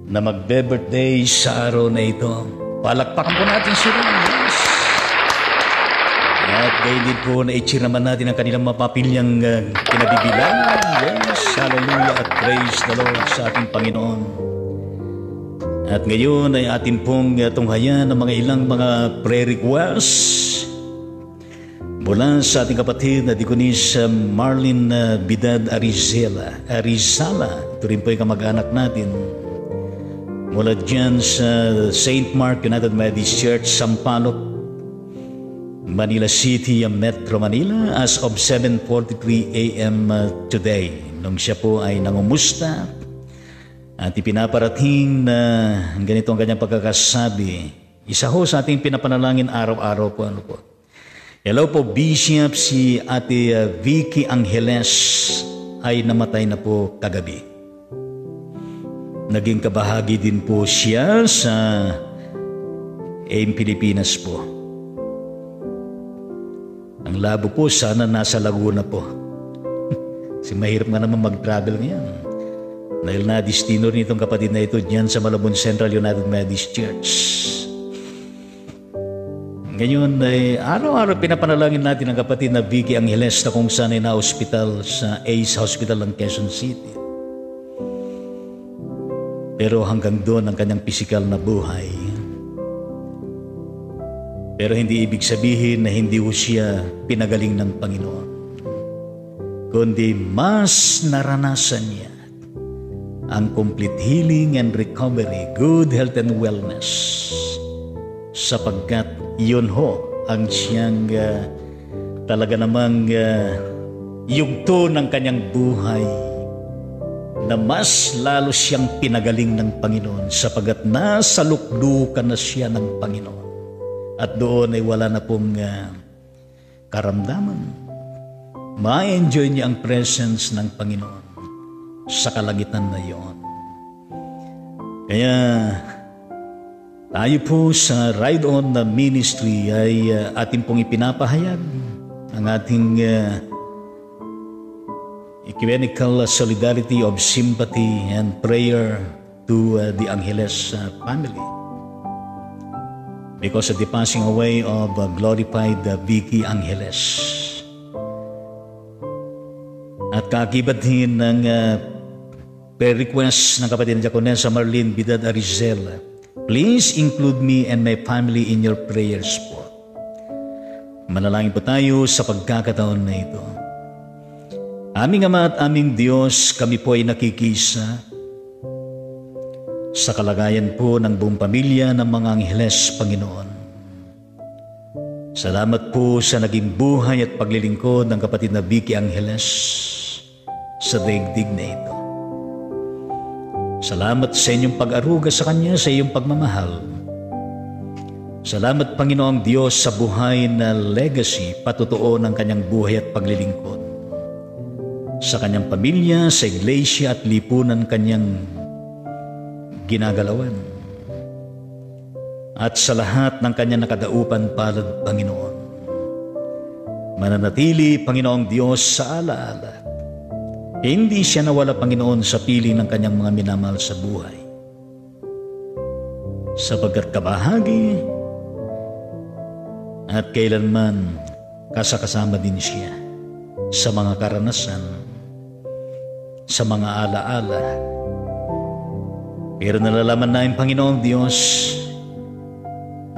A: na magbe-birthday sa araw na ito. Palakpakan po natin sila. Yes. At gayon din po na i-cheer naman natin ang kanilang mapapilyang kinabibilang. Yes, hallelujah at praise the Lord sa ating Panginoon. At ngayon ay atin pong tunghayan ng mga ilang mga prayer requests mula sa ating kapatid na Diconis Marlene Bidad Arizala. Ito rin po yung kamag-anak natin mula dyan sa St. Mark United Methodist Church, Sampaloc, Manila City, Metro Manila, as of 7:43 a.m. today. Nung siya po ay nangumusta At ipinaparating na ganito ang kanyang pagkakasabi. Isa ho sa ating pinapanalangin araw-araw po. Hello po, Bishop. Si Ate Vicky Angeles ay namatay na po kagabi. Naging kabahagi din po siya sa AIM Pilipinas po. Ang labo po, sana nasa Laguna po. Kasi mahirap nga naman mag-travel ngayon. Dahil na-destino rin itong kapatid na ito dyan sa Malabon Central United Methodist Church. Ngayon ay araw-araw pinapanalangin natin ang kapatid na Vicky Angeles na kung saan ay na-hospital sa ACE Hospital ng Quezon City. Pero hanggang doon ang kanyang pisikal na buhay. Pero hindi ibig sabihin na hindi ho siya pinagaling ng Panginoon. Kundi mas naranasan niya ang complete healing and recovery, good health and wellness. Sapagkat yun ho ang siyang talaga namang yugto ng kanyang buhay na mas lalo siyang pinagaling ng Panginoon sapagkat nasa luklukan na siya ng Panginoon. At doon ay wala na pong karamdaman. Ma-enjoy niya ang presence ng Panginoon sa kalangitan na iyon. Kaya tayo po sa Ride On na ministry ay ating pong ipinapahayag ang ating ecumenical solidarity of sympathy and prayer to the Angeles family because of the passing away of glorified Vicky Angeles. At kakibatin ng prayer request ng kapatid na Diakonessa Marlene Bidad Arizela. Please include me and my family in your prayers po. Manalangin po tayo sa pagkakataon na ito. Aming Ama at aming Diyos, kami po ay nakikisa sa kalagayan po ng buong pamilya ng mga Angeles, Panginoon. Salamat po sa naging buhay at paglilingkod ng kapatid na Vicky Angeles sa daigdig na ito. Salamat sa inyong pag-aruga sa Kanya, sa iyong pagmamahal. Salamat, Panginoong Diyos, sa buhay na legacy, patutuo ng Kanyang buhay at paglilingkod. Sa Kanyang pamilya, sa iglesia at lipunan Kanyang ginagalawan. At sa lahat ng Kanyang nakadaupan palad, Panginoon. Mananatili, Panginoong Diyos, sa alaala. Hindi siya nawala, Panginoon, sa piling ng kanyang mga minamahal sa buhay. Sapagkat kabahagi at kailanman kasakasama din siya sa mga karanasan, sa mga alaala. Pero nalalaman namin, Panginoong Diyos,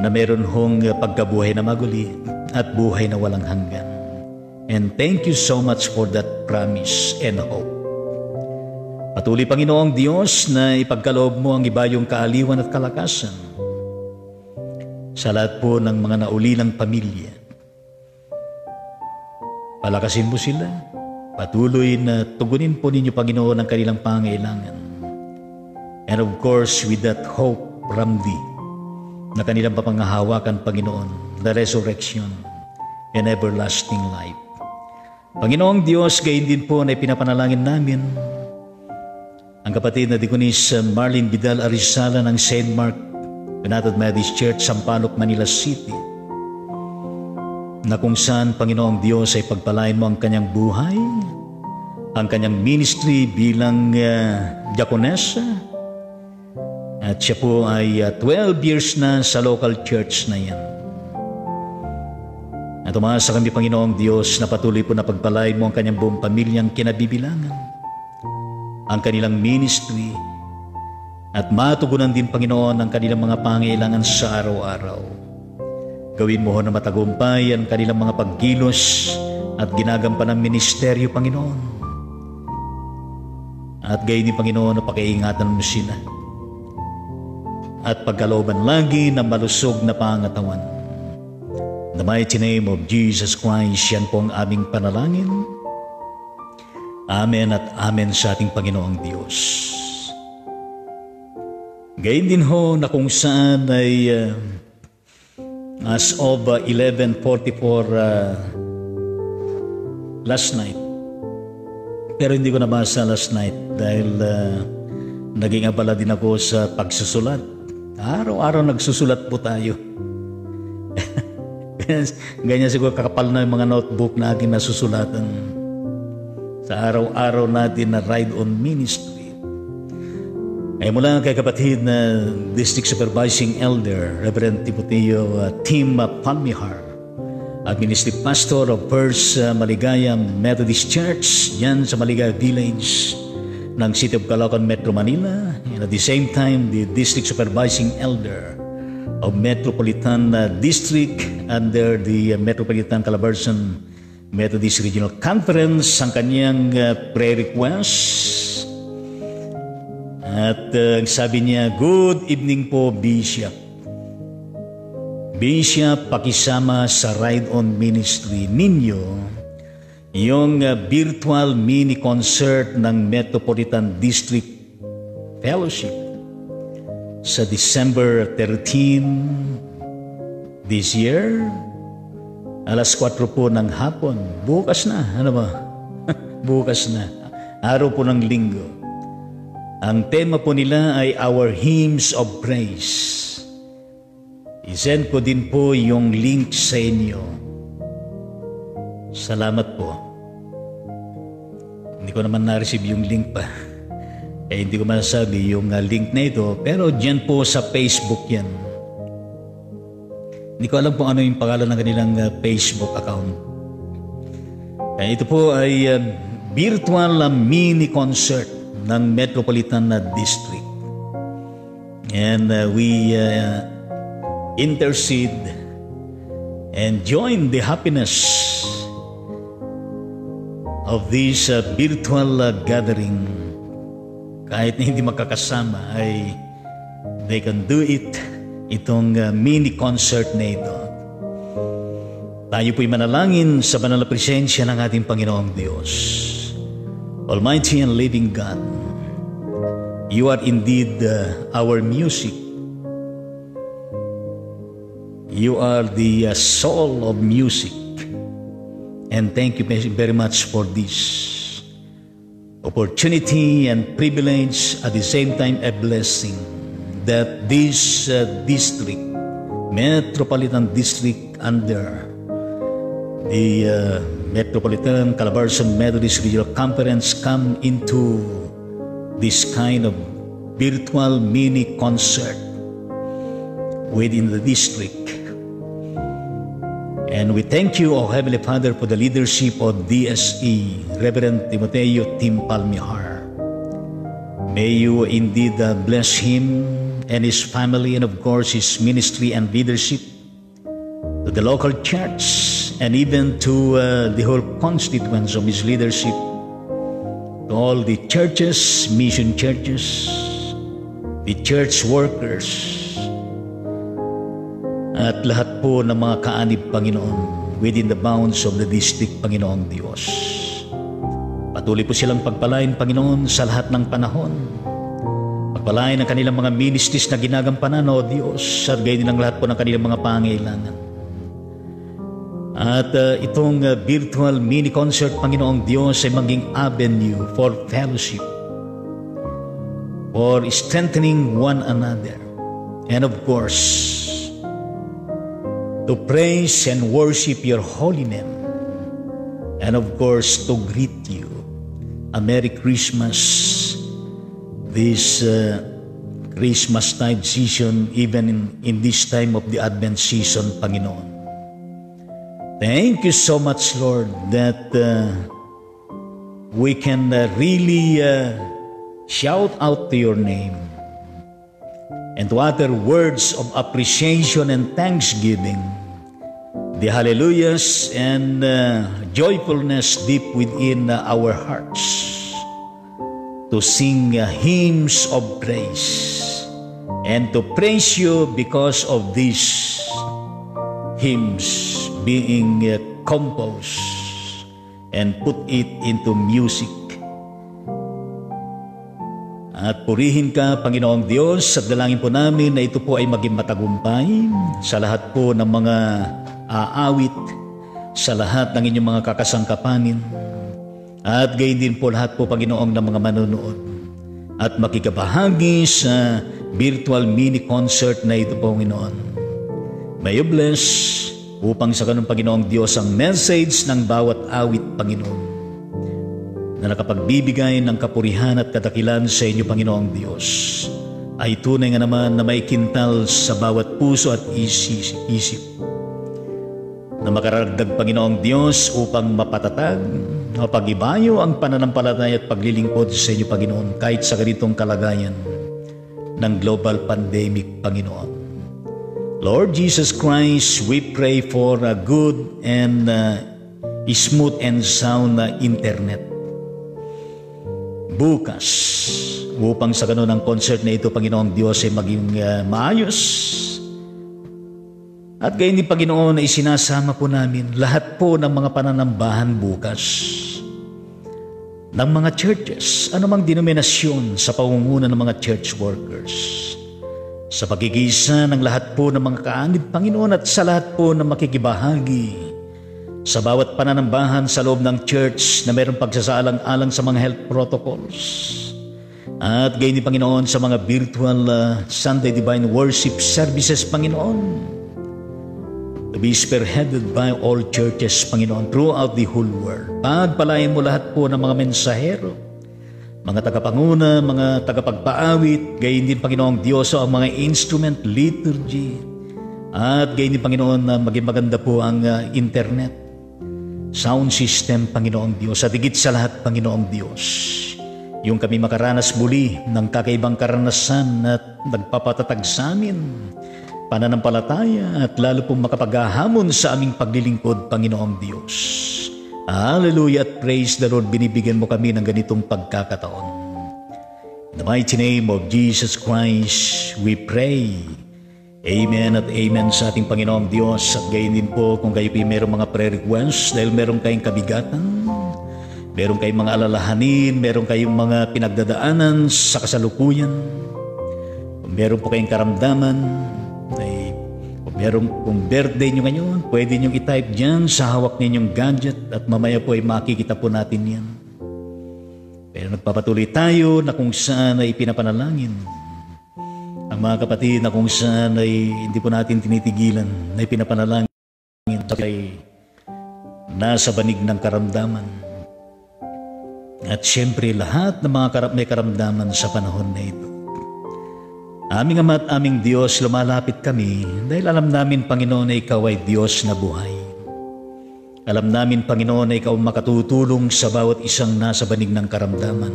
A: na meron hong pagkabuhay na maguli at buhay na walang hanggan. And thank you so much for that promise and hope. Patuloy, Panginoong Diyos, na ipagkaloob mo ang ibayong kaaliwan at kalakasan sa lahat po ng mga naulilang pamilya. Palakasin mo sila. Patuloy na tugunin po ninyo, Panginoon, ang kanilang pangailangan. And of course, with that hope from thee, na kanilang papanghahawakan, Panginoon, the resurrection and everlasting life. Panginoong Diyos, gayon din po na ipinapanalangin namin ang kapatid na Diakonis Marlene Bidal Arizala ng St. Mark United Methodist Church, Sampaloc, Manila City, na kung saan, Panginoong Diyos, ay pagpalain mo ang kanyang buhay, ang kanyang ministry bilang diakonessa, at siya po ay 12 years na sa local church na yan. At umasa kami, Panginoong Diyos, na patuloy po na pagpalain mo ang kanyang buong pamilyang kinabibilangan, ang kanilang ministry, at matugunan din, Panginoon, ang kanilang mga pangailangan sa araw-araw. Gawin mo ho na matagumpay ang kanilang mga pagkilos at ginagampan ng ministeryo, Panginoon. At gayon din, Panginoon, na pakiingatan mo sila. At pagkalooban lagi na malusog na pangatawan. In the mighty name of Jesus Christ, yan po ang aming panalangin. Amen at amen sa ating Panginoong Diyos. Gayon din ho na kung saan ay as of 11:44 last night. Pero hindi ko nabasa last night dahil naging abala din ako sa pagsusulat. Araw-araw nagsusulat po tayo. Ganyan siguro kakapal na yung mga notebook na aking nasusulatan sa araw-araw natin na Ride on Ministry. Ay mula kay kapatid na District Supervising Elder, Reverend Timoteo Tim Palmihar, at Ministry Pastor of First Maligaya Methodist Church, yan sa Maligaya Village ng City of Caloocan, Metro Manila, and at the same time, the District Supervising Elder of Metropolitan District under the Metropolitan Calabarzon Methodist Regional Conference, ang kanyang prayer request. At sabi niya, "Good evening po, Bishop. Bishop, pakisama sa Ride on Ministry ninyo yung virtual mini concert ng Metropolitan District Fellowship sa December 13 this year, alas 4 po ng hapon. Bukas na, ano ba? Bukas na. Araw po ng linggo. Ang tema po nila ay Our Hymns of Praise. I-send ko din po yung link sa inyo. Salamat po. Hindi ko naman na-receive yung link pa. Eh, hindi ko masasabi yung link na ito. Pero dyan po sa Facebook yan. Hindi ko alam kung ano yung pangalan ng kanilang Facebook account. Ito po ay virtual mini concert ng Metropolitan District. And we intercede and join the happiness of this virtual gathering. Kahit na hindi magkakasama ay they can do it, itong mini concert na ito. Tayo po'y manalangin sa banal na presensya ng ating Panginoong Diyos. Almighty and living God, you are indeed our music. You are the soul of music. And thank you very much for this opportunity and privilege, at the same time a blessing, that this district, Metropolitan District under the Metropolitan Calabarzon Methodist Regional Conference come into this kind of virtual mini concert within the district. And we thank you, O Heavenly Father, for the leadership of DSE, Reverend Timoteo Tim Palmihar. May you indeed bless him and his family, and of course his ministry and leadership to the local church, and even to the whole constituents of his leadership, to all the churches, mission churches, the church workers, at lahat po ng mga kaanib, Panginoon, within the bounds of the district, Panginoong Diyos. Patuloy po silang pagpalain, Panginoon, sa lahat ng panahon. Pagpalain ang kanilang mga ministries na ginagampanan, O Diyos, at gayon din ang lahat po ng kanilang mga pangailangan. At itong virtual mini concert, Panginoong Diyos, ay maging avenue for fellowship, for strengthening one another, and of course, to praise and worship your holy name, and of course, to greet you. A Merry Christmas, this Christmas tide season, even in this time of the Advent season, Panginoon. Thank you so much, Lord, that we can really shout out to your name and to utter words of appreciation and thanksgiving, the hallelujahs and joyfulness deep within our hearts, to sing hymns of praise and to praise you because of these hymns being composed and put it into music. At purihin ka, Panginoong Diyos, at dalangin po namin na ito po ay maging matagumpay sa lahat po ng mga aawit, sa lahat ng inyong mga kakasangkapanin, at gayon din po lahat po, Panginoong, ng mga manonood at makikabahagi sa virtual mini concert na ito po, Panginoon. May you bless upang sa ganun, Panginoong Diyos, ang message ng bawat awit, Panginoon, na nakapagbibigay ng kapurihan at kadakilan sa inyo, Panginoong Diyos, ay tunay nga naman na may kintal sa bawat puso at isip, na makaragdag, Panginoong Diyos, upang mapatatag, mapagibayo ang pananampalataya at paglilingkod sa inyo, Panginoon, kahit sa ganitong kalagayan ng global pandemic, Panginoon. Lord Jesus Christ, we pray for a good and smooth and sound internet bukas, upang sa ganun ang concert na ito, Panginoong Diyos, ay maging maayos. At gayon din, Panginoon, ay sinasama po namin lahat po ng mga pananambahan bukas ng mga churches, anumang denominasyon sa pangunguna ng mga church workers, sa pagkikisa ng lahat po ng mga kaanib, Panginoon, at sa lahat po ng makikibahagi sa bawat pananambahan sa loob ng church na mayroong pagsasaalang-alang sa mga health protocols. At gayon din, Panginoon, sa mga virtual Sunday Divine Worship Services, Panginoon, to be spearheaded by all churches, Panginoon, throughout the whole world. Pagpalain mo lahat po ng mga mensahero, mga tagapanguna, mga tagapagpaawit, gayon din, Panginoong Diyos, ang mga instrument, liturgy, at gayon din, Panginoon, na maging maganda po ang internet, sound system, Panginoong Diyos, at higit sa lahat, Panginoong Diyos, yung kami makaranas muli ng kakaibang karanasan at nagpapatatag sa amin, pananampalataya, at lalo pong makapaghahamon sa aming paglilingkod, Panginoong Diyos. Hallelujah at praise the Lord, binibigyan mo kami ng ganitong pagkakataon. In the mighty name of Jesus Christ, we pray. Amen at amen sa ating Panginoong Diyos. At gayon din po kung kayo mayroong mga prayer requests, dahil meron kayong kabigatan, meron kayong mga alalahanin, meron kayong mga pinagdadaanan sa kasalukuyan, kung meron po kayong karamdaman, kung birthday nyo ngayon, pwede nyo i-type dyan sa hawak ninyong gadget at mamaya po ay makikita po natin yan. Pero nagpapatuloy tayo na kung saan ay pinapanalangin ang mga kapatid, na kung saan ay hindi po natin tinitigilan, na pinapanalangin ay nasa banig ng karamdaman. At siyempre lahat ng mga may karamdaman sa panahon na ito. Aming Ama at aming Diyos, lumalapit kami dahil alam namin, Panginoon, na Ikaw ay Diyos na buhay. Alam namin, Panginoon, na Ikaw makatutulong sa bawat isang nasa banig ng karamdaman.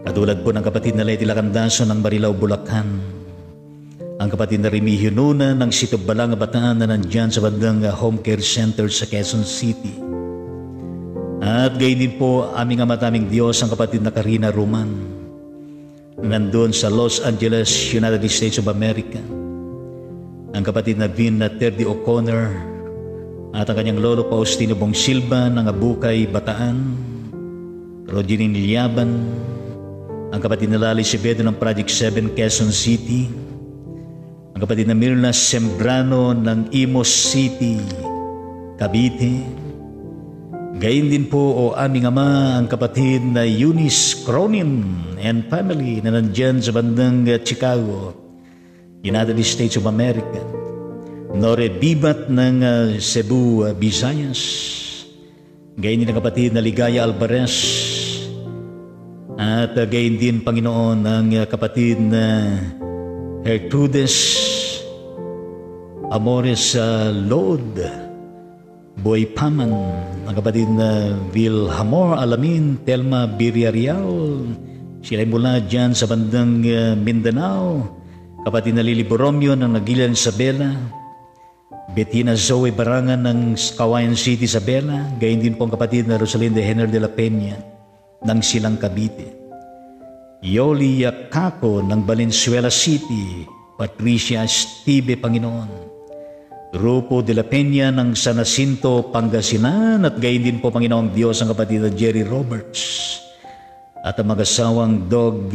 A: Katulad po ng kapatid na Lady Lacandaso ng Marilao, Bulacan, ang kapatid na Remigio Nuna ng Sito Balanga, Bataan, na nandyan sa bandang home care center sa Quezon City. At gayon din po, aming Ama at aming Diyos, ang kapatid na Karina Roman, nandun sa Los Angeles, United States of America. Ang kapatid na Vin na Terdy O'Connor at ang kanyang lolo Faustino Bong Silva ng Abukay, Bataan. Rogelyn Liaban, ang kapatid na Lali Sevedo ng Project 7, Quezon City. Ang kapatid na Mirna Sembrano ng Imos City, Cavite. Gayon din po, o aming Ama, ang kapatid na Eunice Cronin and family na nandyan sa bandang Chicago, United States of America. Nore Bibat ng Cebu, Visayas. Gayon din ang kapatid na Ligaya Alvarez. At gayon din, Panginoon, ang kapatid na Gertrudes Amores Lord Boy Paman, ang kapatid na Vilhamor Alamin Telma Biriarial, sila mula dyan sa bandang Mindanao. Kapatid na Lili Boromio ng Nagilan Isabela, Bettina Zoe Barangan ng Kawayan City, Isabela. Gayon din po ang kapatid na Rosalinda Henner de la Peña ng Silang, Cavite. Yoli Yakako ng Valenzuela City, Patricia Steve, Panginoon. Grupo de la Peña ng San Jacinto, Pangasinan. At gayon din po, Panginoong Diyos, ang kapatid na Jerry Roberts at ang mag-asawang Dog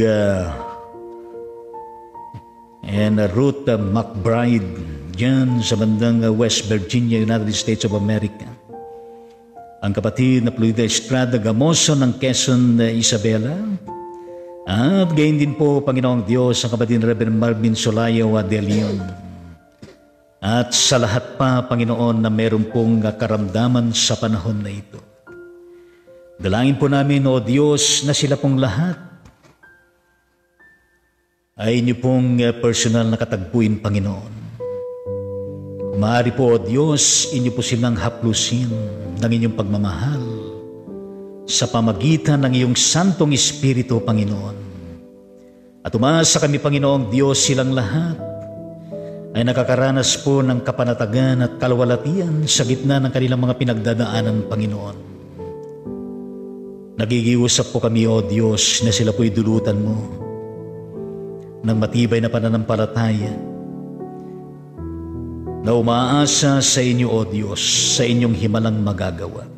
A: and Ruth McBride dyan sa bandang West Virginia, United States of America. Ang kapatid na Florida Estrada Gamoso ng Quezon, Isabela. At gayon din po, Panginoong Diyos, ang kapatid na Reverend Marvin Solayo de Leon. At sa lahat pa, Panginoon, na meron pong karamdaman sa panahon na ito. Dalangin po namin, O Diyos, na sila pong lahat ay inyo pong personal na katagpuin, Panginoon. Kung maaari po, O Diyos, inyo po silang haplusin ng inyong pagmamahal sa pamagitan ng iyong Santong Espiritu, Panginoon. At umasa kami, Panginoong Diyos, silang lahat ay nakakaranas po ng kapanatagan at kalwalatian sa gitna ng kanilang mga pinagdadaanan, Panginoon. Nagigiusap po kami, O Diyos, na sila po'y dulutan mo ng matibay na pananampalataya, na umaasa sa inyo, O Diyos, sa inyong himalang magagawa.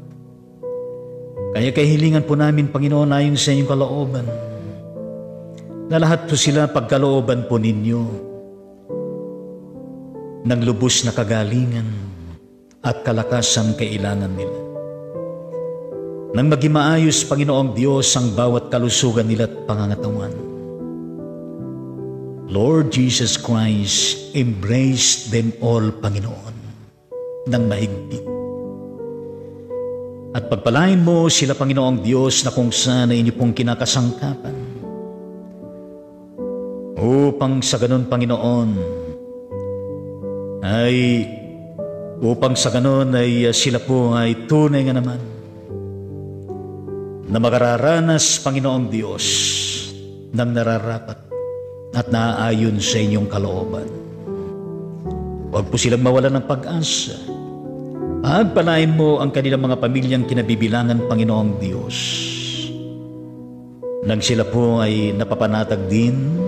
A: Kaya kahilingan po namin, Panginoon, ayon sa inyong kalooban, na lahat po sila pagkalooban po ninyo ng lubos na kagalingan at kalakasan kailangan nila. Nang maging maayos, Panginoong Diyos, ang bawat kalusugan nila at pangangatawan. Lord Jesus Christ, embrace them all, Panginoon, ng mahigpit. At pagpalain mo sila, Panginoong Diyos, na kung saan ay inyo pong kinakasangkapan. Upang sa ganun, Panginoon, ay sila po ay tunay nga naman na makararanas, Panginoong Diyos, ng nararapat at naaayon sa inyong kalooban. Huwag po silang mawalan ng pag-asa. Pagpalain mo ang kanilang mga pamilyang kinabibilangan, Panginoong Diyos, nang sila po ay napapanatag din,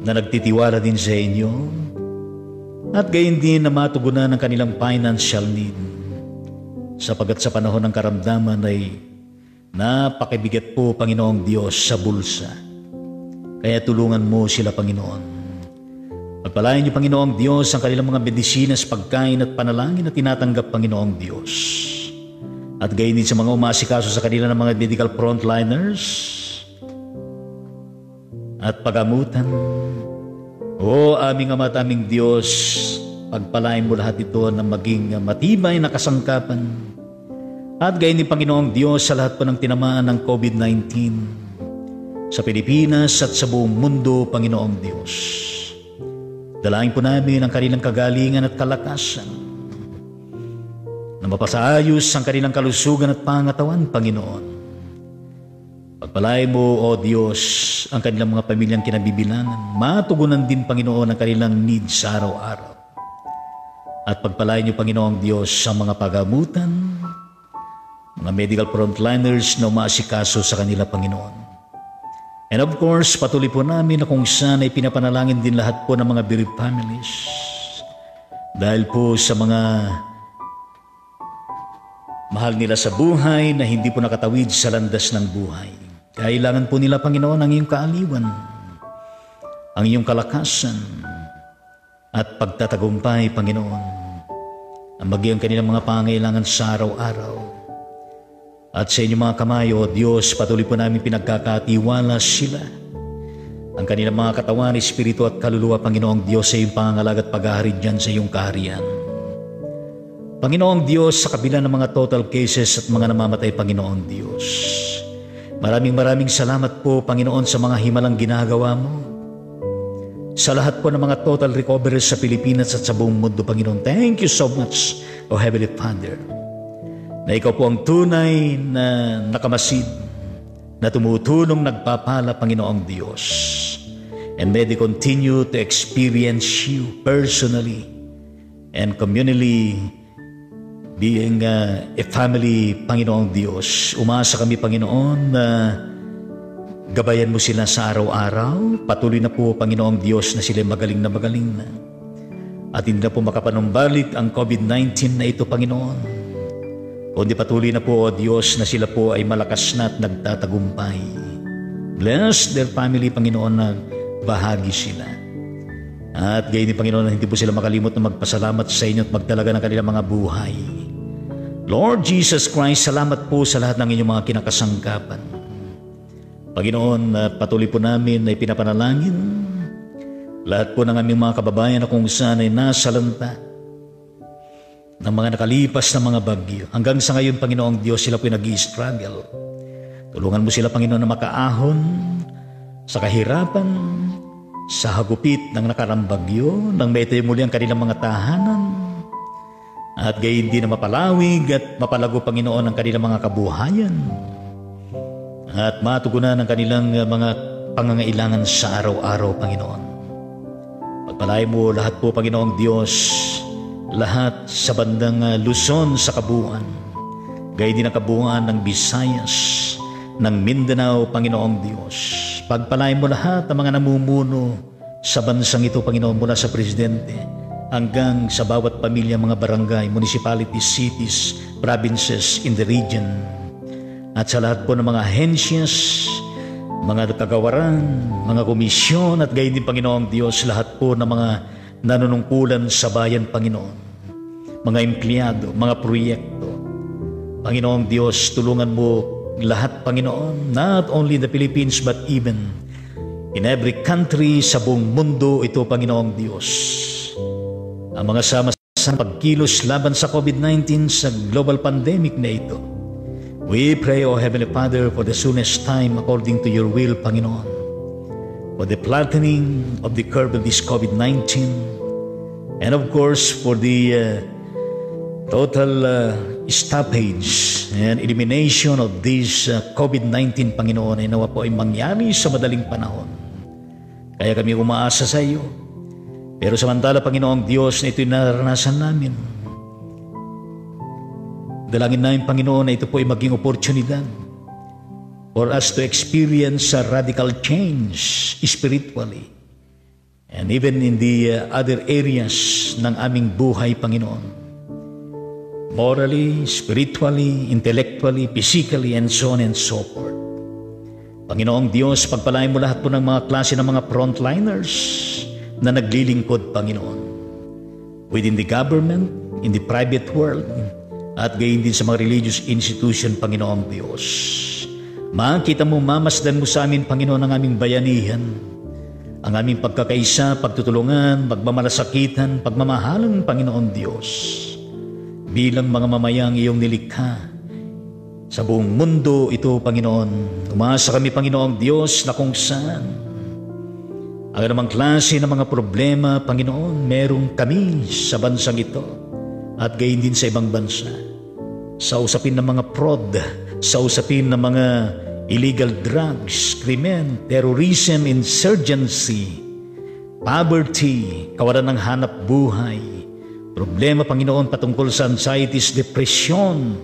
A: na nagtitiwala din sa inyo, at gayon din na matugunan ang kanilang financial need, sapagat sa panahon ng karamdaman ay napakibigat po, Panginoong Diyos, sa bulsa. Kaya tulungan mo sila, Panginoon. Pagpalain niyo, Panginoong Diyos, ang kanilang mga medisinas, pagkain at panalangin na tinatanggap, Panginoong Diyos. At gayon din sa mga umasikaso sa kanila ng mga medical frontliners at pagamutan. O aming Ama at aming Diyos, pagpalain mo lahat ito na maging matibay na kasangkapan. At gayon din, Panginoong Diyos, sa lahat po ng tinamaan ng COVID-19 sa Pilipinas at sa buong mundo, Panginoong Diyos. Dalangin po namin ang kanilang kagalingan at kalakasan, na mapasaayos ang kanilang kalusugan at pangatawan, Panginoon. Pagpalain mo, O Diyos, ang kanilang mga pamilyang kinabibilangan. Matugunan din, Panginoon, ang kanilang needs sa araw-araw. At pagpalain niyo, Panginoong Diyos, ang mga pagamutan, mga medical frontliners na umaasikaso sa kanila, Panginoon. And of course, patuloy po namin na kung saan ay pinapanalangin din lahat po ng mga bereaved families. Dahil po sa mga mahal nila sa buhay na hindi po nakatawid sa landas ng buhay. Kailangan po nila, Panginoon, ang iyong kaaliwan, ang iyong kalakasan at pagtatagumpay, Panginoon, ang maging kanilang mga pangailangan sa araw-araw. At sa inyong mga kamay, O Diyos, patuloy po namin pinagkakatiwala sila, ang kanilang mga katawan, espiritu at kaluluwa, Panginoong Diyos, sa iyong pangangalag at pag-aharid dyan sa iyong kaharian. Panginoong Diyos, sa kabila ng mga total cases at mga namamatay, Panginoong Diyos, maraming salamat po, Panginoon, sa mga himalang ginagawa mo. Sa lahat po ng mga total recoveries sa Pilipinas at sa buong mundo, Panginoon, thank you so much, O Heavenly Father, na ikaw po ang tunay na nakamasid, na tumutulong nagpapala, Panginoong Diyos. And may they continue to experience you personally and communally, being a family, Panginoong Diyos. Umasa kami, Panginoon, na gabayan mo sila sa araw-araw. Patuloy na po, Panginoong Diyos, na sila magaling na. At hindi na po makapanumbalik ang COVID-19 na ito, Panginoon. kundi patuloy na po, O Diyos, na sila po ay malakas na at nagtatagumpay. Bless their family, Panginoon, na bahagi sila. At gayon din, Panginoon, na hindi po sila makalimot na magpasalamat sa inyo at magdalaga ng kanilang mga buhay. Lord Jesus Christ, salamat po sa lahat ng inyong mga kinakasangkapan. Panginoon, patuloy po namin na ipinapanalangin lahat po ng aming mga kababayan na kung saan ay nasalanta ng mga nakalipas na mga bagyo. Hanggang sa ngayon, Panginoong Diyos, sila po nag-i-struggle. Tulungan mo sila, Panginoon, na makaahon sa kahirapan, sa hagupit ng nakarang bagyo, nang maitayo muli ang kanilang mga tahanan, at gayon din na mapalawig at mapalago, Panginoon, ang kanilang mga kabuhayan, at matugunan ang kanilang mga pangangailangan sa araw-araw, Panginoon. Pagpalain mo lahat po, Panginoong Diyos, lahat sa bandang Luzon sa kabuuan, gayon din ang kabuuan ng Visayas, ng Mindanao, Panginoong Diyos. Pagpalain mo lahat ng mga namumuno sa bansang ito, Panginoon, mula sa Presidente hanggang sa bawat pamilya, mga barangay, municipalities, cities, provinces in the region, at sa lahat po ng mga ahensyas, mga kagawaran, mga komisyon, at gayon din, Panginoong Diyos, lahat po ng mga nanunungkulan sa bayan, Panginoon, mga empleyado, mga proyekto. Panginoong Diyos, tulungan mo lahat, Panginoon, not only the Philippines but even in every country sa buong mundo ito, Panginoong Diyos. Ang mga sama-sama pagkilos laban sa COVID-19, sa global pandemic na ito. We pray, O Heavenly Father, for the soonest time according to your will, Panginoon, for the flattening of the curve of this COVID-19, and of course for the total stoppage and elimination of this COVID-19, Panginoon, ay nawa po ay mangyari sa madaling panahon. Kaya kami umaasa sa iyo. Pero samantala, Panginoong Diyos, na ito'y naranasan namin, dalangin namin, Panginoon, na ito po ay maging oportunidad for us to experience a radical change spiritually and even in the other areas ng aming buhay, Panginoon. Morally, spiritually, intellectually, physically, and so on and so forth. Panginoong Diyos, pagpalain mo lahat po ng mga klase ng mga frontliners na naglilingkod, Panginoon, within the government, in the private world, at gayon din sa mga religious institution, Panginoong Diyos. Makita mo, mamasdan mo sa amin, Panginoon, ang aming bayanihan, ang aming pagkakaisa, pagtutulungan, pagmamalasakitan, pagmamahalan, Panginoon Diyos, bilang mga mamayang iyong nilikha sa buong mundo ito, Panginoon. Umasa kami, Panginoong Diyos, na kung saan ang anumang klase ng mga problema, Panginoon, meron kami sa bansang ito at gayon din sa ibang bansa. Sa usapin ng mga fraud, sa usapin ng mga illegal drugs, krimen, terrorism, insurgency, poverty, kawalan ng hanap buhay, problema, Panginoon, patungkol sa anxieties, depression,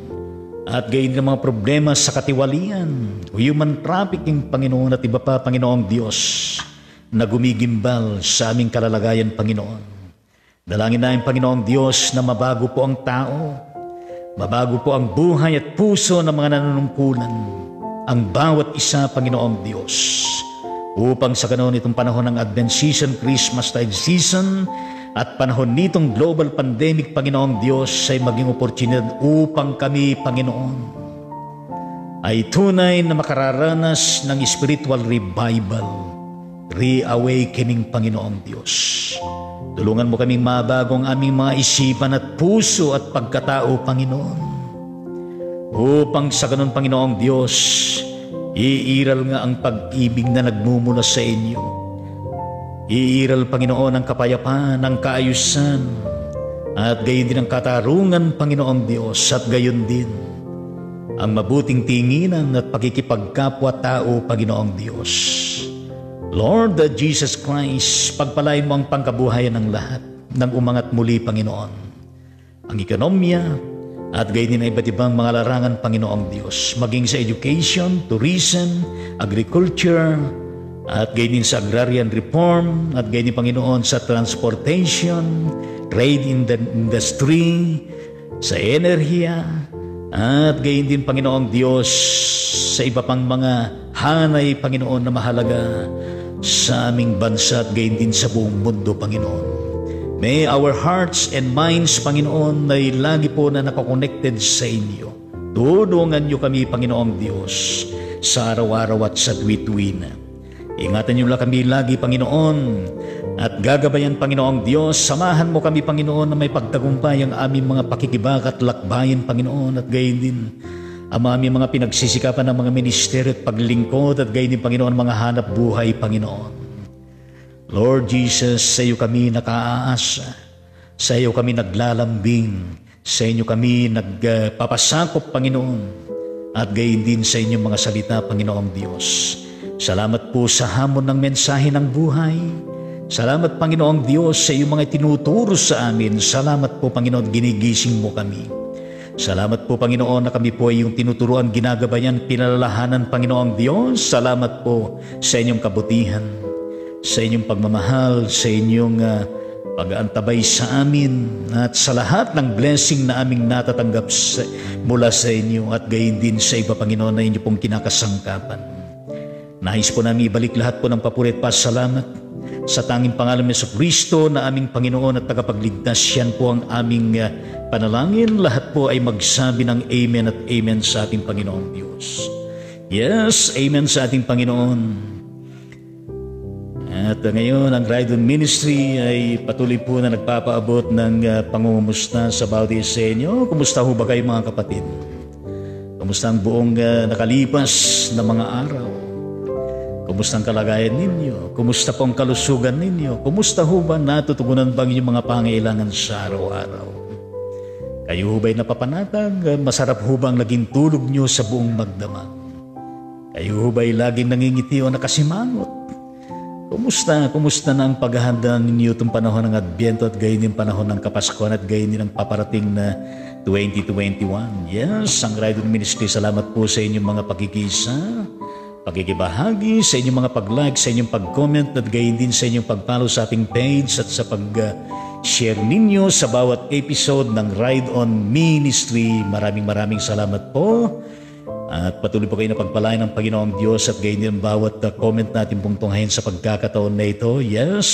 A: at gayon ng mga problema sa katiwalian, human trafficking, Panginoon, at iba pa, Panginoong Diyos, na gumigimbal sa aming kalalagayan, Panginoon. Dalangin namin, Panginoong Diyos, na mabago po ang tao, mabago po ang buhay at puso ng mga nanunungkulan, ang bawat isa, Panginoong Diyos, upang sa ganoon itong panahon ng Advent season, Christmas tide season, at panahon nitong global pandemic, Panginoong Diyos, ay maging oportunidad upang kami, Panginoon, ay tunay na makararanas ng spiritual revival, reawakening, Panginoong Diyos. Tulungan mo kaming mabago ang aming mga isipan at puso at pagkatao, Panginoon, upang sa ganun, Panginoong Diyos, iiral nga ang pag-ibig na nagmumula sa inyo. Iiral, Panginoon, ang kapayapaan, ang kaayusan, at gayon din ang katarungan, Panginoong Diyos, at gayon din ang mabuting tinginan at pakikipagkapwa-tao, Panginoong Diyos. Lord Jesus Christ, pagpalain mo ang pangkabuhayan ng lahat ng umangat muli, Panginoon. Ang ekonomiya at gayon din ang iba't ibang mga larangan, Panginoong Diyos, maging sa education, tourism, agriculture, at gayon din sa agrarian reform, at gayon din, Panginoon, sa transportation, trade in the industry, sa enerhiya, At gayon din, Panginoong Diyos, sa iba pang mga hanay, Panginoon, na mahalaga sa aming bansa at gayon din sa buong mundo, Panginoon. May our hearts and minds, Panginoon, ay lagi po na nakakonected sa inyo. Tulungan niyo kami, Panginoong Diyos, sa araw-araw at sa tuwi-tuwi. Ingatan niyo lang kami lagi, Panginoon, at gagabayan, Panginoong Diyos. Samahan mo kami, Panginoon, na may pagtagumpay ang aming mga pakikibak at lakbayin, Panginoon, at gayon din ang aming mga pinagsisikapan ng mga ministeryo at paglingkod, at gayon din, Panginoon, mga hanap buhay, Panginoon. Lord Jesus, sa iyo kami nakaaasa, sa iyo kami naglalambing, sa inyo kami nagpapasakop, Panginoon, at gayon din sa inyong mga salita, Panginoong Diyos. Salamat po sa hamon ng mensahe ng buhay. Salamat, Panginoong Diyos, sa iyong mga tinuturo sa amin. Salamat po, Panginoon, ginigising mo kami. Salamat po, Panginoon, na kami po ay yung tinuturuan, ginagabayan, pinalalahanan, Panginoong Diyos. Salamat po sa inyong kabutihan, sa inyong pagmamahal, sa inyong pag-aantabay sa amin, at sa lahat ng blessing na aming natatanggap mula sa inyo, at gayon din sa iba, Panginoon, na inyo pong kinakasangkapan. Nais po namin ibalik lahat po ng papuri at pasalamat sa tanging pangalan ni Jesucristo na aming Panginoon at tagapagligtas. Yan po ang aming panalangin. Lahat po ay magsabi ng Amen at Amen sa ating Panginoong Diyos. Yes, Amen sa ating Panginoon. At ngayon, ang Ride On Ministry ay patuloy po na nagpapaabot ng pangungumusta sa bawat isa sa inyo. Kumusta ho ba kayo, mga kapatid? Kumusta ang buong nakalipas na mga araw? Kumusta ang kalagayan ninyo? Kumusta po ang kalusugan ninyo? Kumusta ho ba natutugunan ba ang inyong mga pangailangan sa araw-araw? Kayo ho ba'y napapanatag? Masarap ho ba ang naging tulog nyo sa buong magdamag? Kayo ho ba'y laging nangingiti o nakasimangot? Kumusta na ang paghahanda ninyo itong panahon ng Adbyento at gayon din panahon ng Kapaskuhan at gayon din ang paparating na 2021? Yes, ang Ride On Ministry, salamat po sa inyong mga pagkikisa, pagkikibahagi, sa inyong mga pag-like, sa inyong pag-comment, at gayon din sa inyong pag-follow sa ating page at sa pag-share ninyo sa bawat episode ng Ride On Ministry. Maraming salamat po. At patuloy po kayo na pagpalain ng Panginoong Diyos at gayon din bawat comment natin pong tunghayin sa pagkakataon na ito. Yes.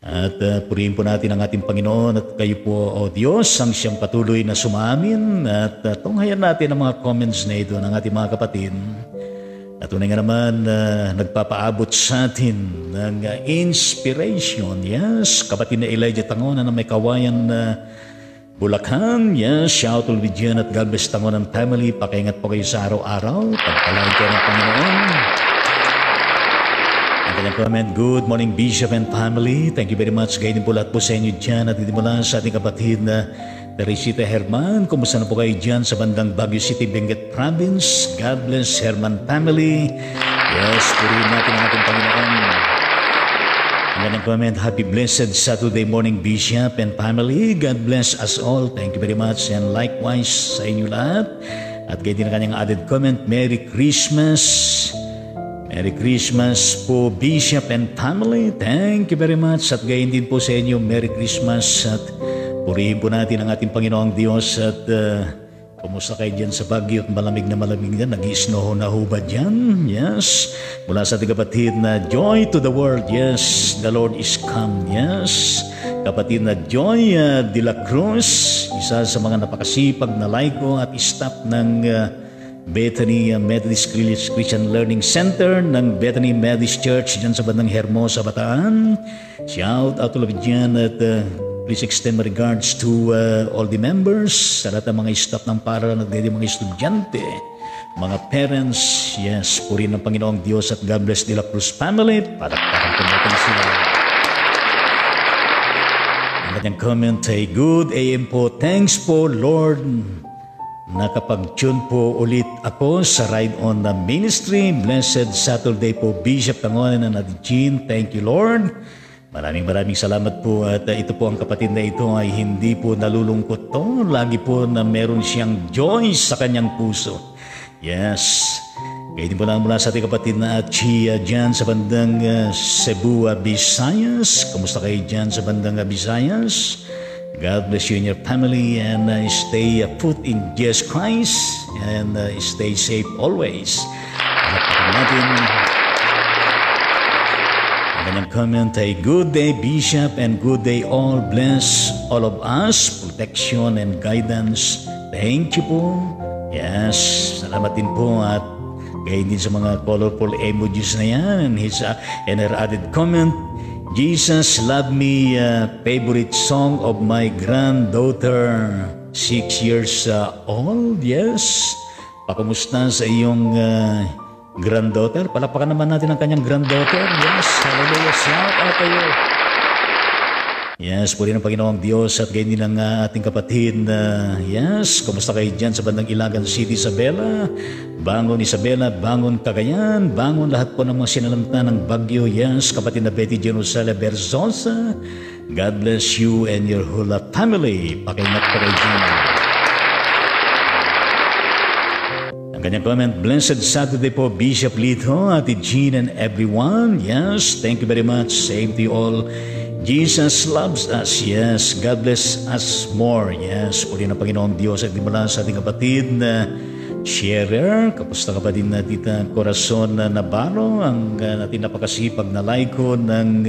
A: At purihin po natin ang ating Panginoon at kayo po, O Diyos, ang siyang patuloy na sumamin, at tunghayan natin ang mga comments na ito ng ating mga kapatid. At tunay nga naman, nagpapaabot sa atin ng inspiration. Yes, kapatid na Elijah Tangonan na may kawayan na Bulacan. Yes, shout out to Diyan at God bless Tangonan family. Pakaingat po kayo sa araw-araw. Pagpalain kayo ng Panginoon. Ang kanyang comment, good morning Bishop and family. Thank you very much. Gayon po lahat po sa inyo dyan. At hindi mula sa ating kapatid na Teresita Herman, kumusta na po kayo dyan sa bandang Baguio City, Benguet Province? God bless Herman family. Yes, purihin natin ang ating Panginoon. Ang comment, happy blessed Saturday morning Bishop and family. God bless us all. Thank you very much, and likewise sa inyo lahat. At gayon din ang kanyang added comment, Merry Christmas. Merry Christmas po Bishop and family. Thank you very much. At gayon din po sa inyo, Merry Christmas. At purihin po natin ang ating Panginoong Diyos. At kumusta kayo dyan sa Baguio? Malamig na malamig dyan. Nag-i-snow na ho ba dyan? Yes. Mula sa ating kapatid na Joy to the World. Yes, the Lord is come. Yes. Kapatid na Joy de la Cruz, isa sa mga napakasipag na laiko at staff ng Bethany Methodist Christian Learning Center ng Bethany Methodist Church dyan sa bandang Hermosa, Bataan. Shout out to dyan at please extend my regards to all the members, sa lahat ng mga staff ng paaralan at mga estudyante, mga parents. Yes, purihin ng Panginoong Diyos at God bless De La Cruz family. Parang natin sila. Ang kanyang comment ay, good AM po. Thanks po Lord. Nakapag-tune po ulit ako sa Ride On the Ministry. Blessed Saturday po Bishop Tangonan and Ate Jean. Thank you Lord. Maraming salamat po. At ito po, ang kapatid na ito ay hindi po nalulungkot to. Lagi po na meron siyang joy sa kanyang puso. Yes. Kaya din po lang mula sa ating kapatid na Chia dyan sa bandang Cebu, Visayas. Kumusta kayo dyan sa bandang Visayas? God bless you and your family, and stay put in Jesus Christ, and stay safe always. Palakpakan natin ang kanyang comment ay, good day Bishop and good day all. Bless all of us, protection and guidance. Thank you po. Yes, salamat din po, at gayon din sa mga colorful emojis na yan. And her added comment, Jesus Love Me, favorite song of my granddaughter, 6 years old. Yes, pakumusta sa iyong granddaughter? Palapakan naman natin ang kanyang granddaughter. Yes, hallelujah, shout out to you. Yes, puri ng Panginoong Diyos, at gayon din ang ating kapatid na, yes, kumusta kayo dyan sa bandang Ilagan City, Isabela? Bangon Isabela, bangon Cagayan, bangon lahat po ng mga sinalanta ng bagyo. Yes, kapatid na Betty Jerusalem Berzosa, God bless you and your whole family. Pakiingat po kayo dyan. Ang kanyang comment, blessed Saturday po Bishop Lito, Ate Jean and everyone. Yes, thank you very much. Same to you all. Jesus loves us. Yes, God bless us more. Yes, puli ng Panginoong Diyos at dimula sa ating kapatid na sharer. Kapusta kapatid na Tita Corazon Navarro, ang natin napakasipag na laiko ng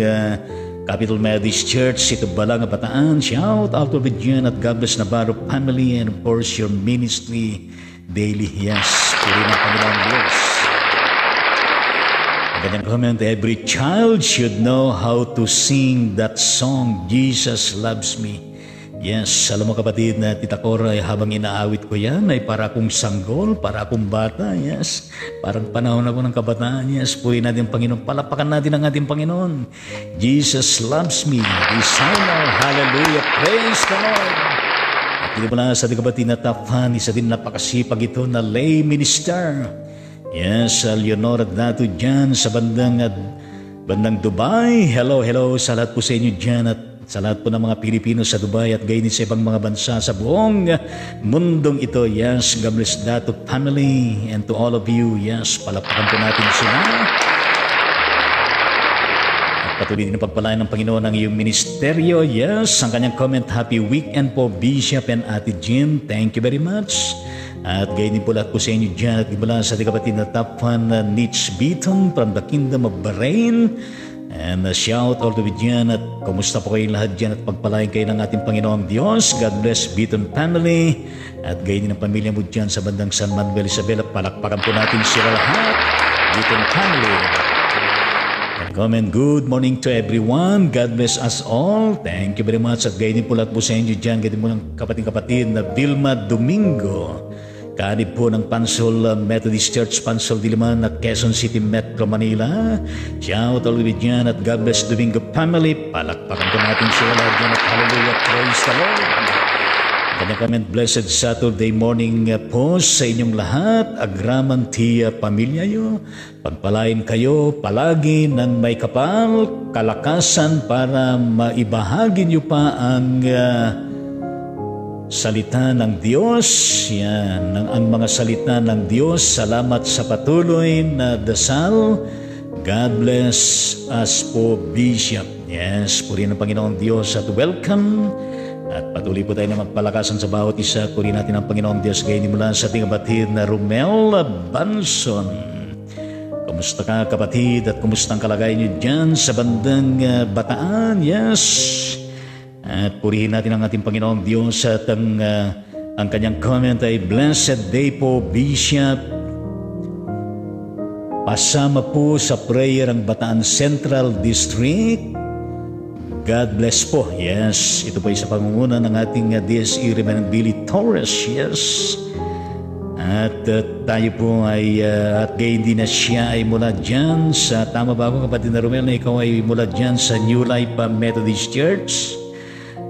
A: Capital Methodist Church, ito Balanga, Bataan. Shout out to the Diyan at God bless Navarro family, and of course your ministry daily. Yes, puli ng Panginoong Diyos. Kanyang comment, every child should know how to sing that song, Jesus Loves Me. Yes, alam mo kapatid na Tita Cora, habang inaawit ko yan, ay para akong sanggol, para akong bata. Yes, parang panahon ako ng kabataan. Yes, puwi natin ang Panginoon, palapakan natin ang ating Panginoon. Jesus loves me, designer, hallelujah, praise the Lord. At hindi mo lang sa ating kapatid na Tafan, isa din napakasipag ito na lay minister. Yes, Leonora Dato dyan sa bandang Dubai. Hello sa lahat po sa inyo dyan, at sa lahat po ng mga Pilipino sa Dubai at gayon sa ibang mga bansa sa buong mundong ito. Yes, God bless Dato family and to all of you. Yes, palapakan po natin sila. At patuloy din ang pagpalain ng Panginoon ang iyong ministeryo. Yes, ang kanyang comment, happy weekend po Bishop and Ate Jean. Thank you very much. At gayon din po lahat po sa inyo dyan, at ibala sa ating kapatid na top fan Nitch Beaton from the Kingdom of Bahrain. And shout out to you dyan, at kumusta po kayong lahat dyan, at pagpalain kayo ng ating Panginoong Diyos. God bless Beaton family. At gayon din ang pamilya mo dyan sa bandang San Manuel, Isabela. Palakpakan po natin sila lahat, Beaton family. And comment, good morning to everyone. God bless us all. Thank you very much. At gayon din po lahat po sa inyo dyan, gayon din po ng kapatid na Vilma Domingo, kaanib po ng Pansol Methodist Church, Pansol Diliman at Quezon City, Metro Manila. Shout out with dyan, at God bless Domingo family. Palakpakan po natin sila lahat dyan, at hallelujah, praise the Lord. Kanyang comment, blessed Saturday morning po sa inyong lahat. Agraman ti pamilya nyo. Pagpalain kayo palagi ng may kapal, kalakasan para maibahagi nyo pa ang salita ng Diyos. Yan, ang mga salita ng Diyos. Salamat sa patuloy na dasal. God bless us po Bishop. Yes, puri ng Panginoong Diyos at welcome. At patuloy po tayo na magpalakasan sa bawat isa. Puri natin ang Panginoong Diyos. Gayon mula sa ating kapatid na Romel Banson. Kamusta ka kapatid, at kumusta ang kalagayan niyo dyan sa bandang Bataan? Yes. At purihin natin ang ating Panginoong Diyos, at ang kanyang comment ay, blessed day po Bishop. Pasama po sa prayer ang Bataan Central District. God bless po. Yes, ito po ay sa pangunguna ng ating DSE Reverend Billy Torres. Yes. At tayo po ay, at gayon din na siya ay mula dyan sa, tama ba ako kapatid na Romel, na ikaw ay mula dyan sa New Life Methodist Church,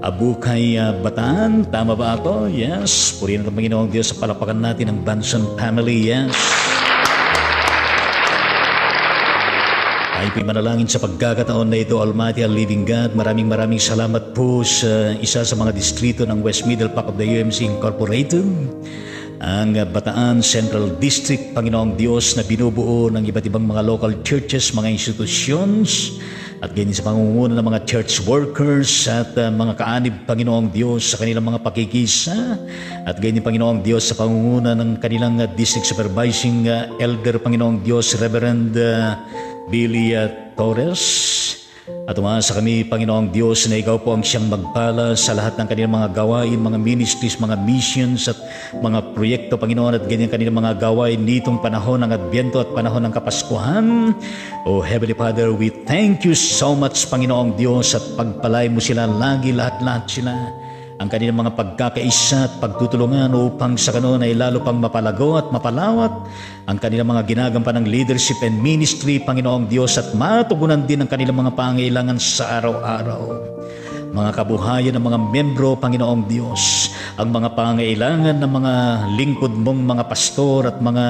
A: Abukay, Bataan. Tama ba ako? Yes. Purihin natin ang Panginoong Diyos, sa palapakan natin ang Banson family. Yes. Ay manalangin sa pagkakataon na ito, Almighty and Living God. Maraming salamat po sa isa sa mga distrito ng West Middle Park of the UMC Incorporated, ang Bataan Central District, Panginoong Diyos, na binubuo ng iba't ibang mga local churches, mga institutions, at ganyan sa pangunguna ng mga church workers at mga kaanib, Panginoong Diyos, sa kanilang mga pakikisa, at ganyan, Panginoong Diyos, sa pangunguna ng kanilang district supervising elder, Panginoong Diyos, Reverend Billy Torres. At umasa kami, Panginoong Diyos, na Ikaw po ang siyang magpala sa lahat ng kanilang mga gawain, mga ministries, mga missions at mga proyekto, Panginoon, at ganyan kanilang mga gawain nitong panahon ng Adbyento at panahon ng Kapaskuhan. Oh Heavenly Father, we thank you so much, Panginoong Diyos, at pagpalay mo sila lagi, lahat-lahat sila, ang kanilang mga pagkakaisa at pagtutulungan upang sa kanon ay lalo pang mapalago at mapalawak ang kanilang mga ginagampan ng leadership and ministry, Panginoong Diyos, at matugunan din ang kanilang mga pangailangan sa araw-araw. Mga kabuhayan ng mga membro, Panginoong Diyos, ang mga pangailangan ng mga lingkod mong mga pastor at mga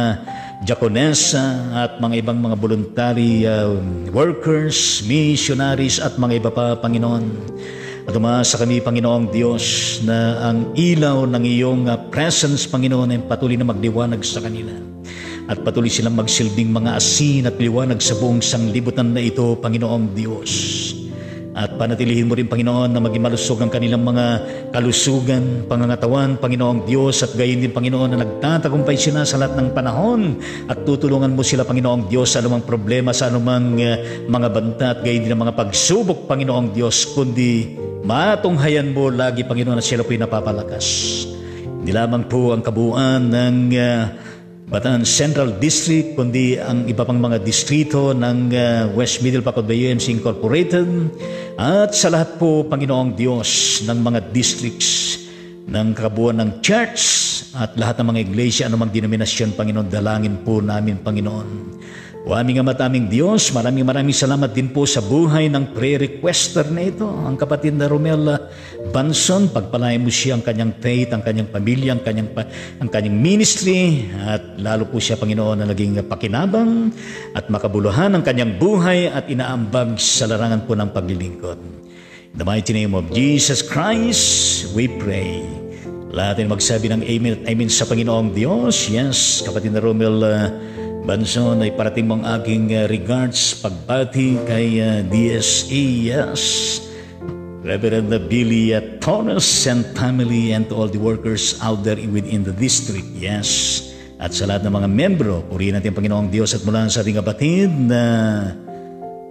A: diakonesa at mga ibang mga voluntary workers, missionaries at mga iba pa, Panginoon. At umasa kami, Panginoong Diyos, na ang ilaw ng iyong presence, Panginoon, ay patuloy na magliwanag sa kanila. At patuloy silang magsilbing mga asin at liwanag sa buong sanglibutan na ito, Panginoong Diyos. At panatilihin mo rin, Panginoon, na maging malusog ang kanilang mga kalusugan, pangangatawan, Panginoong Diyos, at gayon din, Panginoon, na nagtatagumpay sila sa lahat ng panahon at tutulungan mo sila, Panginoong Diyos, sa anumang problema, sa anumang mga banta at gayon din ang mga pagsubok, Panginoong Diyos, kundi matunghayan mo lagi, Panginoon, na sila po'y napapalakas. Hindi lamang po ang kabuuan ng Bataan Central District, kundi ang iba pang mga distrito ng West Middle Pacote Bay UMC Incorporated, at sa lahat po, Panginoong Diyos, ng mga districts ng kabuuan ng church at lahat ng mga iglesia, anumang denominasyon, Panginoon, dalangin po namin, Panginoon. O aming Ama at aming Diyos, maraming salamat din po sa buhay ng prayer requester na ito, ang kapatid na Romel Banson. Pagpalain mo siya, ang kanyang faith, ang kanyang pamilya, ang kanyang ministry, at lalo po siya, Panginoon, na naging pakinabang at makabuluhan ang kanyang buhay at inaambag sa larangan po ng paglilingkod. In the mighty name of Jesus Christ, we pray. Lahat ay magsabi ng amen at amen sa Panginoong Diyos. Yes, kapatid na Romel Banson, ay parating mong aking regards, pagbati kay DSA, yes, Reverend Billy Torres and family, and to all the workers out there within the district, yes, at sa lahat ng mga membro. Purihin natin, Panginoong Diyos, at mula sa ating kapatid na,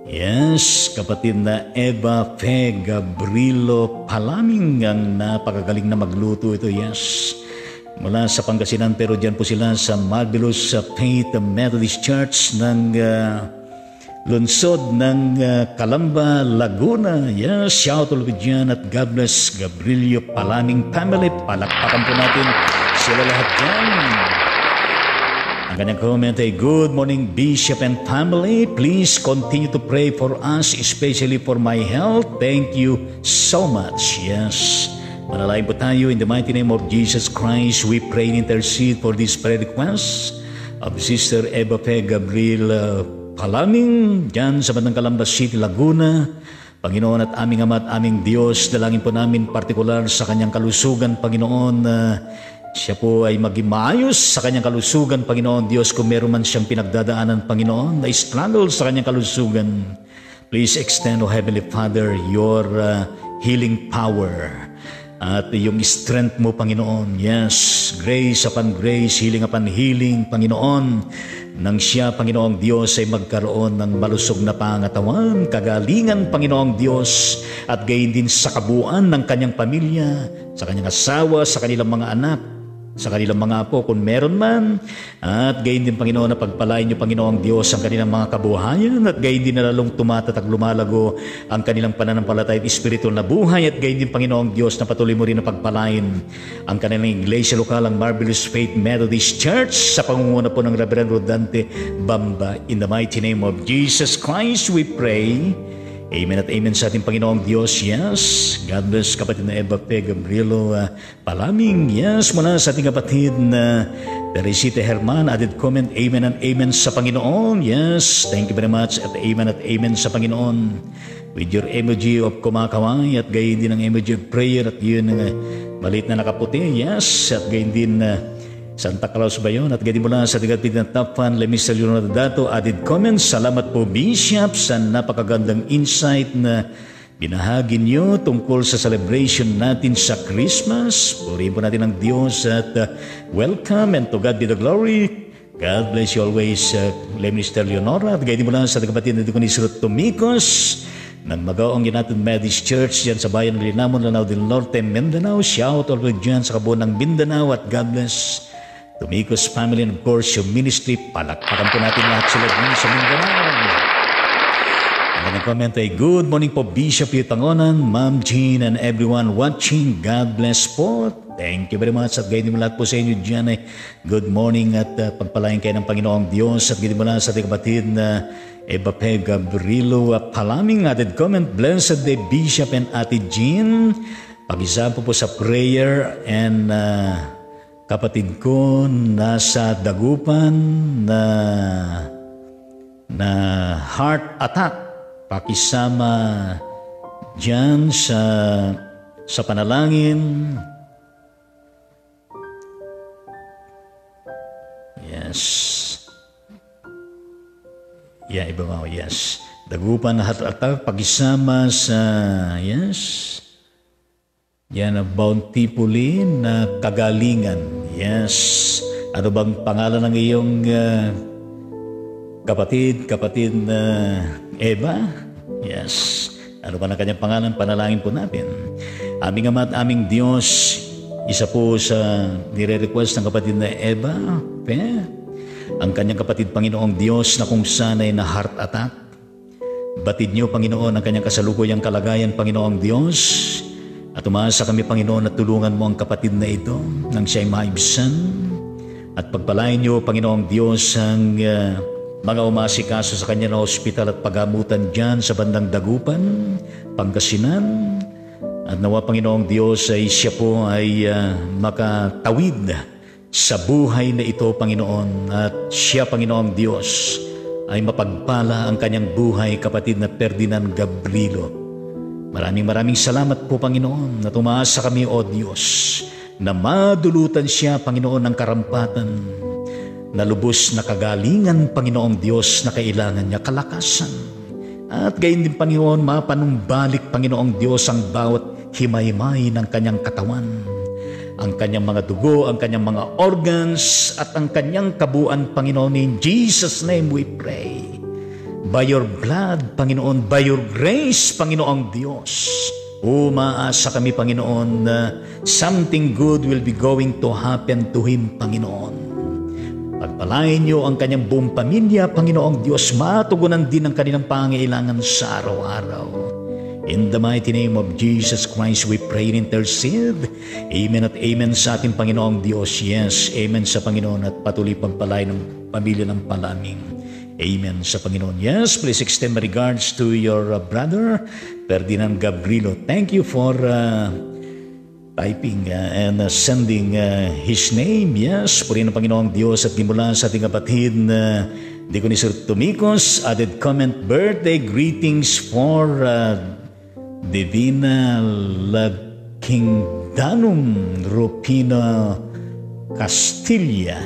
A: yes, kapatid na Eva Fe Gabrilo Palaming, ang napakagaling na magluto ito, yes, mula sa Pangasinan, pero dyan po sila sa Marvelous Faith Methodist Church ng lungsod ng Calamba, Laguna. Yes, shout out dyan, at God bless Gabrielio Palaming family. Palakpakan po natin sila lahat dyan. Ang kanyang comment ay, good morning Bishop and family. Please continue to pray for us, especially for my health. Thank you so much. Yes, manalangin po tayo. In the mighty name of Jesus Christ, we pray and intercede for this prayer request of Sister Eva Fe Gabriel Palaming, dyan sa Bandang Calamba City, Laguna. Panginoon at aming Ama at aming Diyos, dalangin po namin partikular sa kanyang kalusugan, Panginoon, siya po ay maging maayos sa kanyang kalusugan, Panginoon Diyos. Kung meron man siyang pinagdadaanan, Panginoon, na struggle sa kanyang kalusugan, please extend, O Heavenly Father, your healing power at yung strength mo, Panginoon. Yes, grace upon grace, healing upon healing, Panginoon. Nang siya, Panginoong Diyos, ay magkaroon ng malusog na pangatawan, kagalingan, Panginoong Diyos, at gayon din sa kabuuan ng kanyang pamilya, sa kanyang asawa, sa kanilang mga anak, sa kanilang mga apo kung meron man, at gayon din, Panginoon, na pagpalain niyo, Panginoong Diyos, ang kanilang mga kabuhayan, at gayon din na lalong tumatatag, lumalago ang kanilang pananampalataya at spiritual na buhay, at gayon din, Panginoong Diyos, na patuloy mo rin na pagpalain ang kanilang iglesia lokal, ang Marvelous Faith Methodist Church, sa pangunguna po ng Reverend Rodante Bamba. In the mighty name of Jesus Christ, we pray. Amen at amen sa ating Panginoong Diyos. Yes, God bless kapatid na Eva Fe Gabrielo Palaming. Yes, mula sa ating kapatid na Teresita Herman, added comment, amen and amen sa Panginoon. Yes, thank you very much at amen sa Panginoon. With your emoji of kumakaway at gayon din ang emoji of prayer at yun ang maliit na nakaputi. Yes, at gayon din Santa Claus ba yun? At ganyan mula sa tigatid ng top fan, Mr. Leonardo Dato, added comments. Salamat po Bishop sa napakagandang insight na binahagi niyo tungkol sa celebration natin sa Christmas. Purihin po natin ang Diyos at welcome and to God be the glory. God bless you always, Mr. Leonora. At ganyan mula sa kapatid na Diconis Tomicos ng Magaong United Methodist Church dyan sa bayan ng Linamon, Lanao del Norte, Mindanao. Shout out dyan sa kabuuan ng Mindanao at God bless Tomicos family and of course yung ministry. Palakpakan po natin lahat sila dyan sa Mindanao. Ang comment ay, good morning po Bishop Yutangonan, Ma'am Jean and everyone watching. God bless po. Thank you very much at gayon mo lahat po sa inyo dyan ay good morning at pagpalain kayo ng Panginoong Diyos at gayon mo lahat sa ating kapatid na Ebape Gabrielo Palaming added comment, blessed day Bishop and Ate Jean. Pag-isa po sa prayer and kapatid ko nasa Dagupan na heart attack. Pakisama dyan sa panalangin. Yes. Yeah, iba mo. Yes. Dagupan na heart attack. Pakisama sa, yes. Yan, bountifully na kagalingan. Yes. Ano bang pangalan ng iyong kapatid na Eva? Yes. Ano ba na kanyang pangalan? Panalangin po natin. Aming Ama at aming Diyos, isa po sa nire-request ng kapatid na Eva, ang kanyang kapatid Panginoong Diyos na kung sana'y na heart attack. Batid niyo, Panginoon, ang kanyang kasalukuyang kalagayan, Panginoong Diyos. At umaasa kami, Panginoon, na tulungan mo ang kapatid na ito nang siya'y maibsan. At pagpalain niyo, Panginoong Diyos, ang mga umasikaso sa kanya na hospital at pagamutan dyan sa bandang Dagupan, Pangasinan. At nawa, Panginoong Diyos, ay siya po ay makatawid sa buhay na ito, Panginoon. At siya, Panginoong Diyos, ay mapagpala ang kanyang buhay, kapatid na Ferdinand Gabrielo. Maraming salamat po, Panginoon, na tumaasa kami, O Diyos, na madulutan siya, Panginoon, ng karampatan, na lubos na kagalingan, Panginoong Diyos, na kailangan niya kalakasan. At gayon din, Panginoon, mapanumbalik, Panginoong Diyos, ang bawat himay-himay ng kanyang katawan, ang kanyang mga dugo, ang kanyang mga organs, at ang kanyang kabuuan, Panginoon. In Jesus' name we pray. By your blood, Panginoon, by your grace, Panginoong Diyos, umaasa kami, Panginoon, na something good will be going to happen to him, Panginoon. Pagpalain niyo ang kanyang buong pamilya, Panginoong Diyos, matugunan din ang kanilang pangailangan sa araw-araw. In the mighty name of Jesus Christ, we pray and intercede. Amen at amen sa ating Panginoong Diyos. Yes, amen sa Panginoon at patuloy pagpalain ng pamilya ng Palaming. Amen sa Panginoon. Yes, please extend my regards to your brother, Ferdinand Gabrielo. Thank you for typing and sending his name. Yes, purihin ng Panginoong Diyos at dimula sa ating kapatid na Diconis Tomicos. Added comment, birthday greetings for Divina Lagkingdanum Rupina Castilla.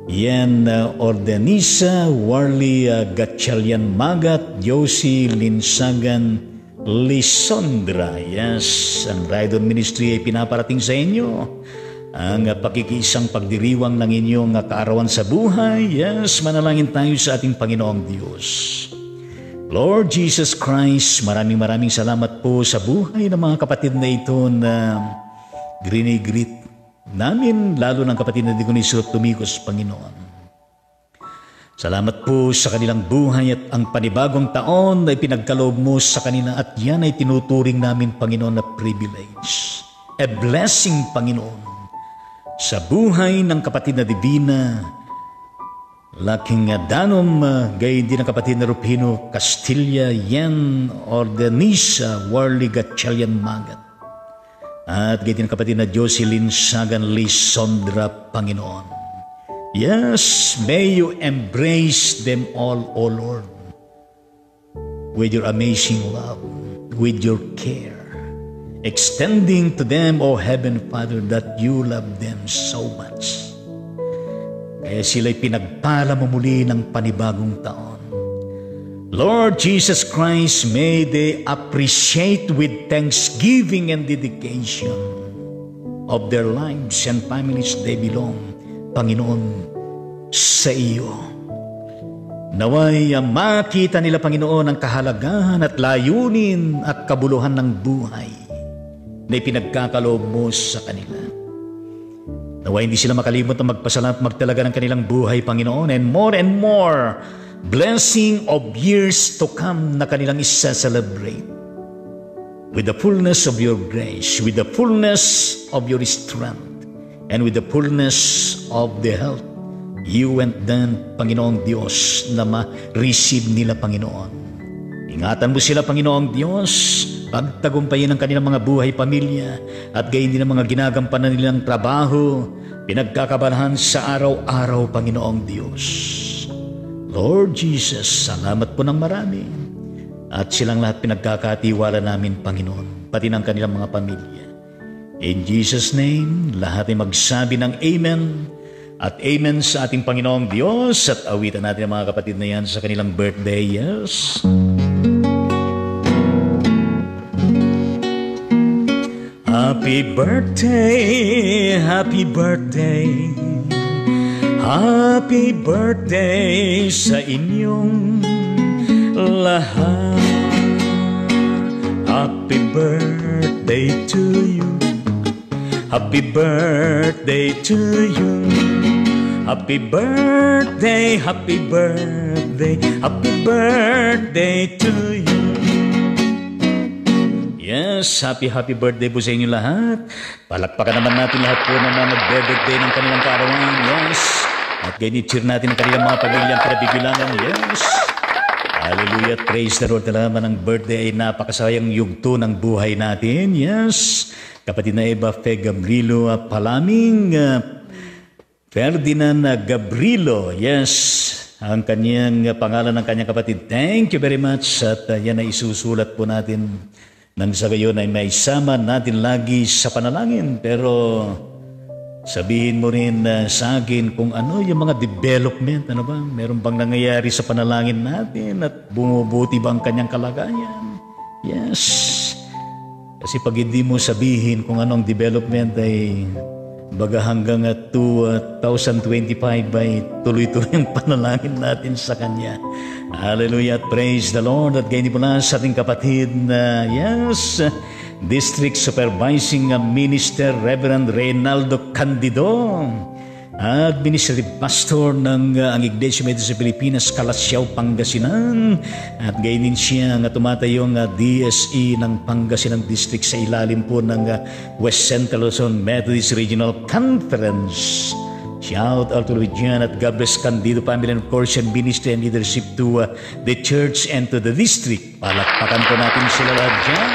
A: Yan, Ordenisa, Warley Gatchalian Magat, Josie Linsagan Lisondra. Yes, ang Ride On Ministry ay pinaparating sa inyo ang pakikisang pagdiriwang ng inyong kaarawan sa buhay. Yes, manalangin tayo sa ating Panginoong Diyos. Lord Jesus Christ, maraming salamat po sa buhay ng mga kapatid na ito na grinigrit namin, lalo ng kapatid na Diconis Tomicos, Panginoon. Salamat po sa kanilang buhay at ang panibagong taon ay pinagkaloob mo sa kanila at yan ay tinuturing namin, Panginoon, na privilege. A blessing, Panginoon, sa buhay ng kapatid na Divina Lagkingdanum, gayon din ang kapatid na Rupino Castilla, yan, Ordenisa, Warley Gatchalian Magat. At gayon din ang kapatid na Jocelyn Sagan Lisondra, Panginoon. Yes, may you embrace them all, O Lord, with your amazing love, with your care, extending to them, O Heaven Father, that you love them so much. kaya sila'y pinagpala mo muli ng panibagong taon. Lord Jesus Christ, may they appreciate with thanksgiving and dedication of their lives and families they belong, Panginoon, sa iyo. Naway makita nila, Panginoon, ang kahalagahan at layunin at kabuluhan ng buhay na ipinagkakaloob mo sa kanila. Naway hindi sila makalimot na magpasalamat, magtalaga ng kanilang buhay, Panginoon, and more blessing of years to come na kanilang isa-celebrate with the fullness of your grace, with the fullness of your strength, and with the fullness of the health you and then, Panginoong Diyos, na ma-receive nila, Panginoon. Ingatan mo sila, Panginoong Diyos, pagtagumpayin ang kanilang mga buhay, pamilya, at gayon din ang mga ginagampanan nilang trabaho, pinagkakabalahan sa araw-araw, Panginoong Diyos. Lord Jesus, salamat po ng marami. At silang lahat pinagkakatiwala namin, Panginoon, pati ng kanilang mga pamilya. In Jesus' name, lahat ay magsabi ng Amen at Amen sa ating Panginoong Diyos. At awitan natin ang mga kapatid na yan sa kanilang birthday, yes. Happy birthday, happy birthday, happy birthday sa inyong lahat. Happy birthday to you, happy birthday to you, happy birthday, happy birthday, happy birthday to you. Yes, happy birthday po sa inyo lahat. Palakpakan naman natin lahat po na nag-birthday ng kanilang kaarawan. Yes. At ganit-cheer natin ang kanilang mga pamilyang pinabibilangan. Yes. Hallelujah. Praise the Lord. Talaman ang birthday ay napakasayang yugto ng buhay natin. Yes. Kapatid na Eva Fe Gabrilo Palaming, Ferdinand Gabrilo. Yes. Ang kanyang pangalan ng kanyang kapatid. Thank you very much. At yan ay isusulat po natin nang sa gayon ay may sama natin lagi sa panalangin. Pero sabihin mo rin sa akin kung ano yung mga development, ano ba? Meron bang nangyayari sa panalangin natin at bumubuti ba ang kanyang kalagayan? Yes. Kasi pag hindi mo sabihin kung anong development ay baga hanggang 2025 ay tuloy-tuloy ang panalangin natin sa Kanya. Hallelujah at praise the Lord. At gayon po na sa ating kapatid na District Supervising Minister Reverend Reynaldo Candido, Administrative Pastor ng ang Iglesia Methodist sa Pilipinas, Calasiao, Pangasinan. At gayon din siya ang tumatayong DSE ng Pangasinan District sa ilalim po ng West Central Luzon Methodist Regional Conference. Shout out to Luigian at God bless Candido family and of course and ministry and leadership to the church and to the district. Palakpakan po natin sila lahat dyan.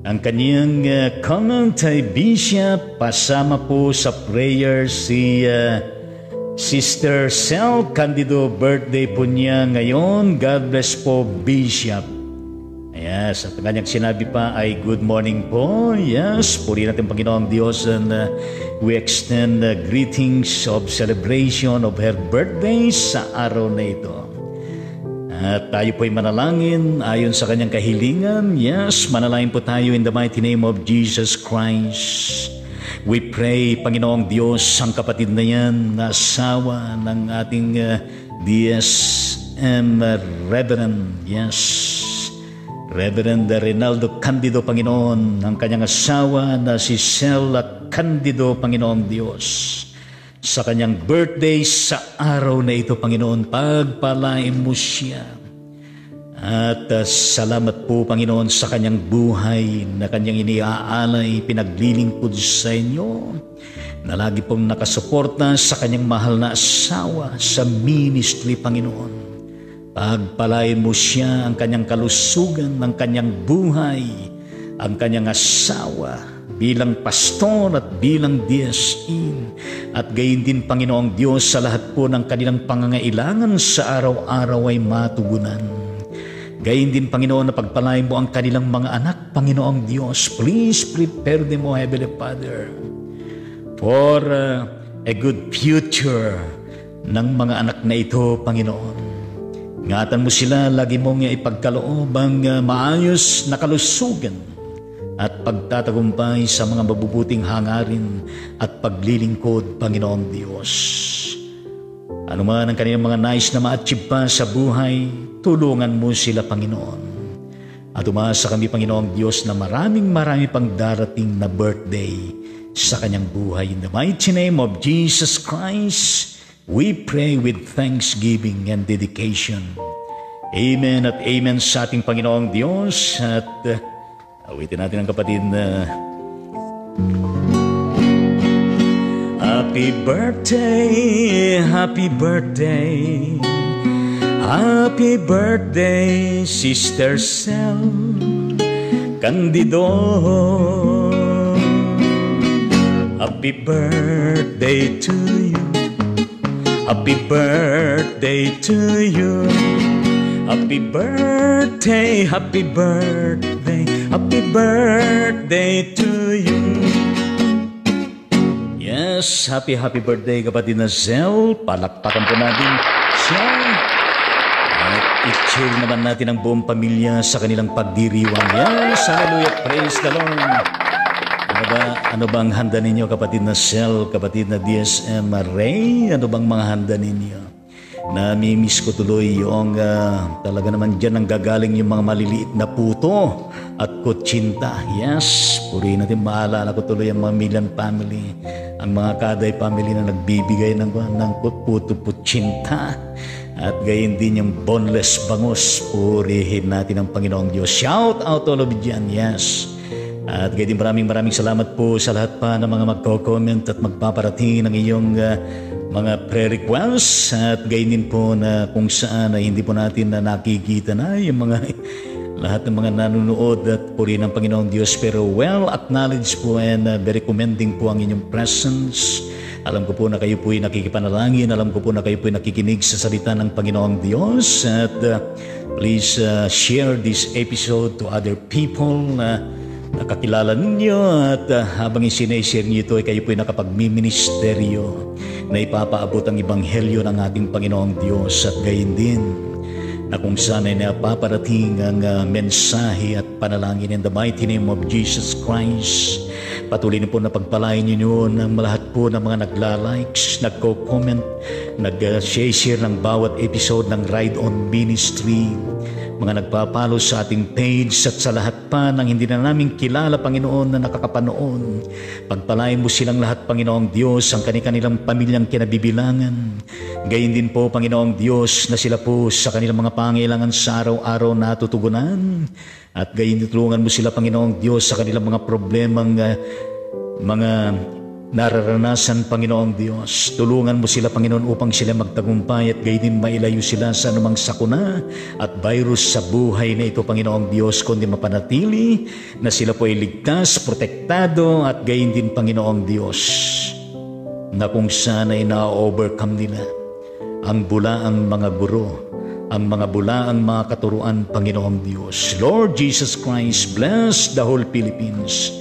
A: Ang kanyang comment ay Bishop, pasama po sa prayer si Sister Sel Candido, birthday po niya ngayon. God bless po Bishop. Yes, at kanyang sinabi pa ay good morning po. Yes, purihin natin Panginoong Diyos and we extend greetings of celebration of her birthday sa araw na ito. At tayo po'y manalangin ayon sa kanyang kahilingan. Yes, manalangin po tayo in the mighty name of Jesus Christ. We pray, Panginoong Diyos, ang kapatid na yan na asawa ng ating DSM Reverend, Reverend Reynaldo Candido, Panginoon, ang kanyang asawa na si Sel Candido, Panginoong Diyos. Sa kanyang birthday sa araw na ito, Panginoon, pagpalain mo siya. At salamat po, Panginoon, sa kanyang buhay na kanyang iniaalay, pinaglilingkod sa inyo, na lagi pong nakasuporta sa kanyang mahal na asawa sa ministry, Panginoon. Pagpalain mo siya, ang kanyang kalusugan, ang kanyang buhay, ang kanyang asawa, bilang pastor at bilang DSE. At gayon din, Panginoong Diyos, sa lahat po ng kanilang pangangailangan sa araw-araw ay matugunan. Gayon din, Panginoon, na pagpalain mo ang kanilang mga anak, Panginoong Diyos. Please prepare them, O Heavenly Father, for a good future ng mga anak na ito, Panginoon. Ingatan mo sila, lagi mong ipagkaloob ang maayos na kalusugan at pagtatagumpay sa mga mabubuting hangarin at paglilingkod, Panginoong Diyos. Ano man ang kanilang mga nais na ma-achieve pa sa buhay, tulungan mo sila, Panginoon. At umasa kami, Panginoong Diyos, na maraming pang darating na birthday sa kanyang buhay. In the mighty name of Jesus Christ, we pray with thanksgiving and dedication. Amen at amen sa ating Panginoong Diyos. At awitin natin ang kapatid na Happy birthday, happy birthday, happy birthday, Sister Sel Candido. Happy birthday to you. Happy birthday to you. Happy birthday, happy birthday, happy birthday to you. Yes, happy birthday kapatid na Zel. Palakpakan po natin siya. At i-cheer naman natin ang buong pamilya sa kanilang pagdiriwang. Yes, hallelujah, praise the Lord. Ano bang handa ninyo kapatid na Sel, kapatid na DSM Ray? Ano bang mga handa ninyo? Namimiss ko tuloy yung talaga naman dyan ang gagaling yung mga maliliit na puto at kutsinta. Yes, purihin natin, maalala ko tuloy ang mga Milan family, ang mga Kaday family na nagbibigay ng puto kutsinta. At gayon din yung boneless bangus. Purihin natin ang Panginoong Diyos. Shout out all of you dyan, yes. At gayon din maraming salamat po sa lahat pa ng mga magko-comment at magpaparating ng iyong mga prayer requests. At gayon din po na kung saan ay hindi po natin na nakikita na yung mga lahat ng mga nanonood, at purihin ang Panginoong Diyos. Pero well acknowledged po and very commending po ang inyong presence. Alam ko po na kayo po ay nakikipanalangin. Alam ko po na kayo po ay nakikinig sa salita ng Panginoong Diyos. At please share this episode to other people na nakakilala ninyo. At habang isinashare niyo ito, ay kayo po ay nakapagmiministeryo na ipapaabot ang ebanghelyo ng ating Panginoong Diyos. At gayon din na kung saan ay napaparating ang mensahe at panalangin in the mighty name of Jesus Christ. Patuloy na po na pagpalain ninyo ng lahat po ng mga nagla-likes, nagko-comment, nag-share ng bawat episode ng Ride On Ministry, mga nagpapalo sa ating page, at sa lahat pa ng hindi na namin kilala, Panginoon, na nakakapanood. Pagpalain mo silang lahat, Panginoong Diyos, ang kanilang pamilyang kinabibilangan. Gayon din po, Panginoong Diyos, na sila po sa kanilang mga pangailangan sa araw-araw natutugunan. At gayon tulungan mo sila, Panginoong Diyos, sa kanilang mga problemang mga nararanasan, Panginoong Diyos. Tulungan mo sila, Panginoon, upang sila magtagumpay at gayon din mailayo sila sa anumang sakuna at virus sa buhay na ito, Panginoong Diyos, kundi mapanatili na sila po ay ligtas, protektado, at gayon din, Panginoong Diyos, na kung saan ay na-overcome nila ang bulaang mga guro, ang mga bulaang mga katuruan, Panginoong Diyos. Lord Jesus Christ, bless the whole Philippines.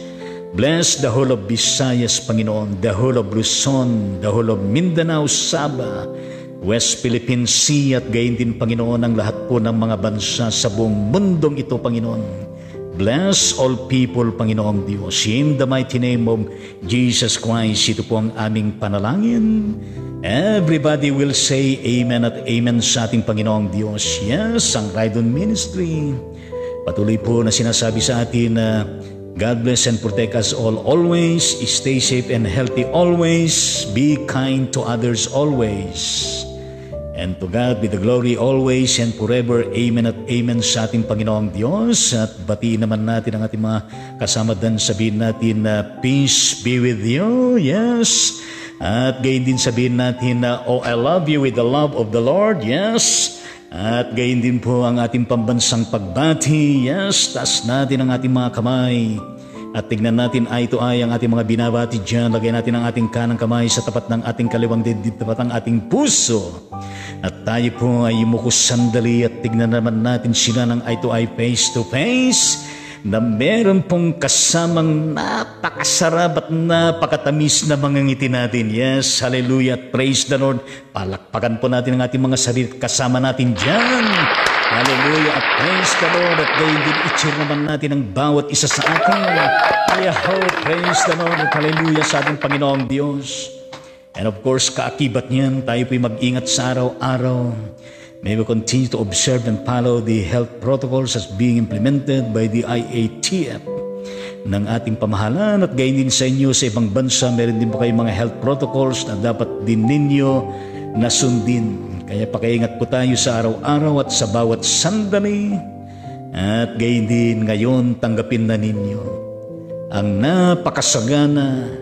A: Bless the whole of Visayas, Panginoon, the whole of Luzon, the whole of Mindanao, Sabah, West Philippine Sea, at gayon din, Panginoon, ang lahat po ng mga bansa sa buong mundong ito, Panginoon. Bless all people, Panginoong Diyos. In the mighty name of Jesus Christ, ito po ang aming panalangin. Everybody will say amen at amen sa ating Panginoong Diyos. Yes, ang Ride On Ministry patuloy po na sinasabi sa atin na God bless and protect us all always. Stay safe and healthy always. Be kind to others always. And to God be the glory always and forever. Amen at amen sa ating Panginoong Diyos. At batiin naman natin ang ating mga kasama dan. Sabihin natin na peace be with you. Yes. At gayon din sabihin natin na oh, I love you with the love of the Lord. Yes. At gayon din po ang ating pambansang pagbati. Yes, taas natin ang ating mga kamay. At tignan natin ay ito ay ang ating mga binabati dyan. Lagay natin ang ating kanang kamay sa tapat ng ating kaliwang dibdib, tapat ng ating puso. At tayo po ay yumuko sandali at tignan naman natin sila ng eye to eye, face to face. na meron pong kasamang napakasarap at napakatamis na mga ngiti natin. Yes, hallelujah, praise the Lord. Palakpakan po natin ang ating mga sarili kasama natin dyan. Hallelujah, at praise the Lord. At gayon din i-cheer naman natin ang bawat isa sa atin. Yahoo, praise the Lord. At hallelujah sa ating Panginoong Diyos. And of course, kaakibat niyan, tayo po'y mag-ingat sa araw-araw. May we continue to observe and follow the health protocols as being implemented by the IATF ng ating pamahalaan. At gayon din sa inyo sa ibang bansa, meron din po kayong mga health protocols na dapat din ninyo nasundin. Kaya pakiingat po tayo sa araw-araw at sa bawat sandali. At gayon din ngayon, tanggapin na ninyo ang napakasagana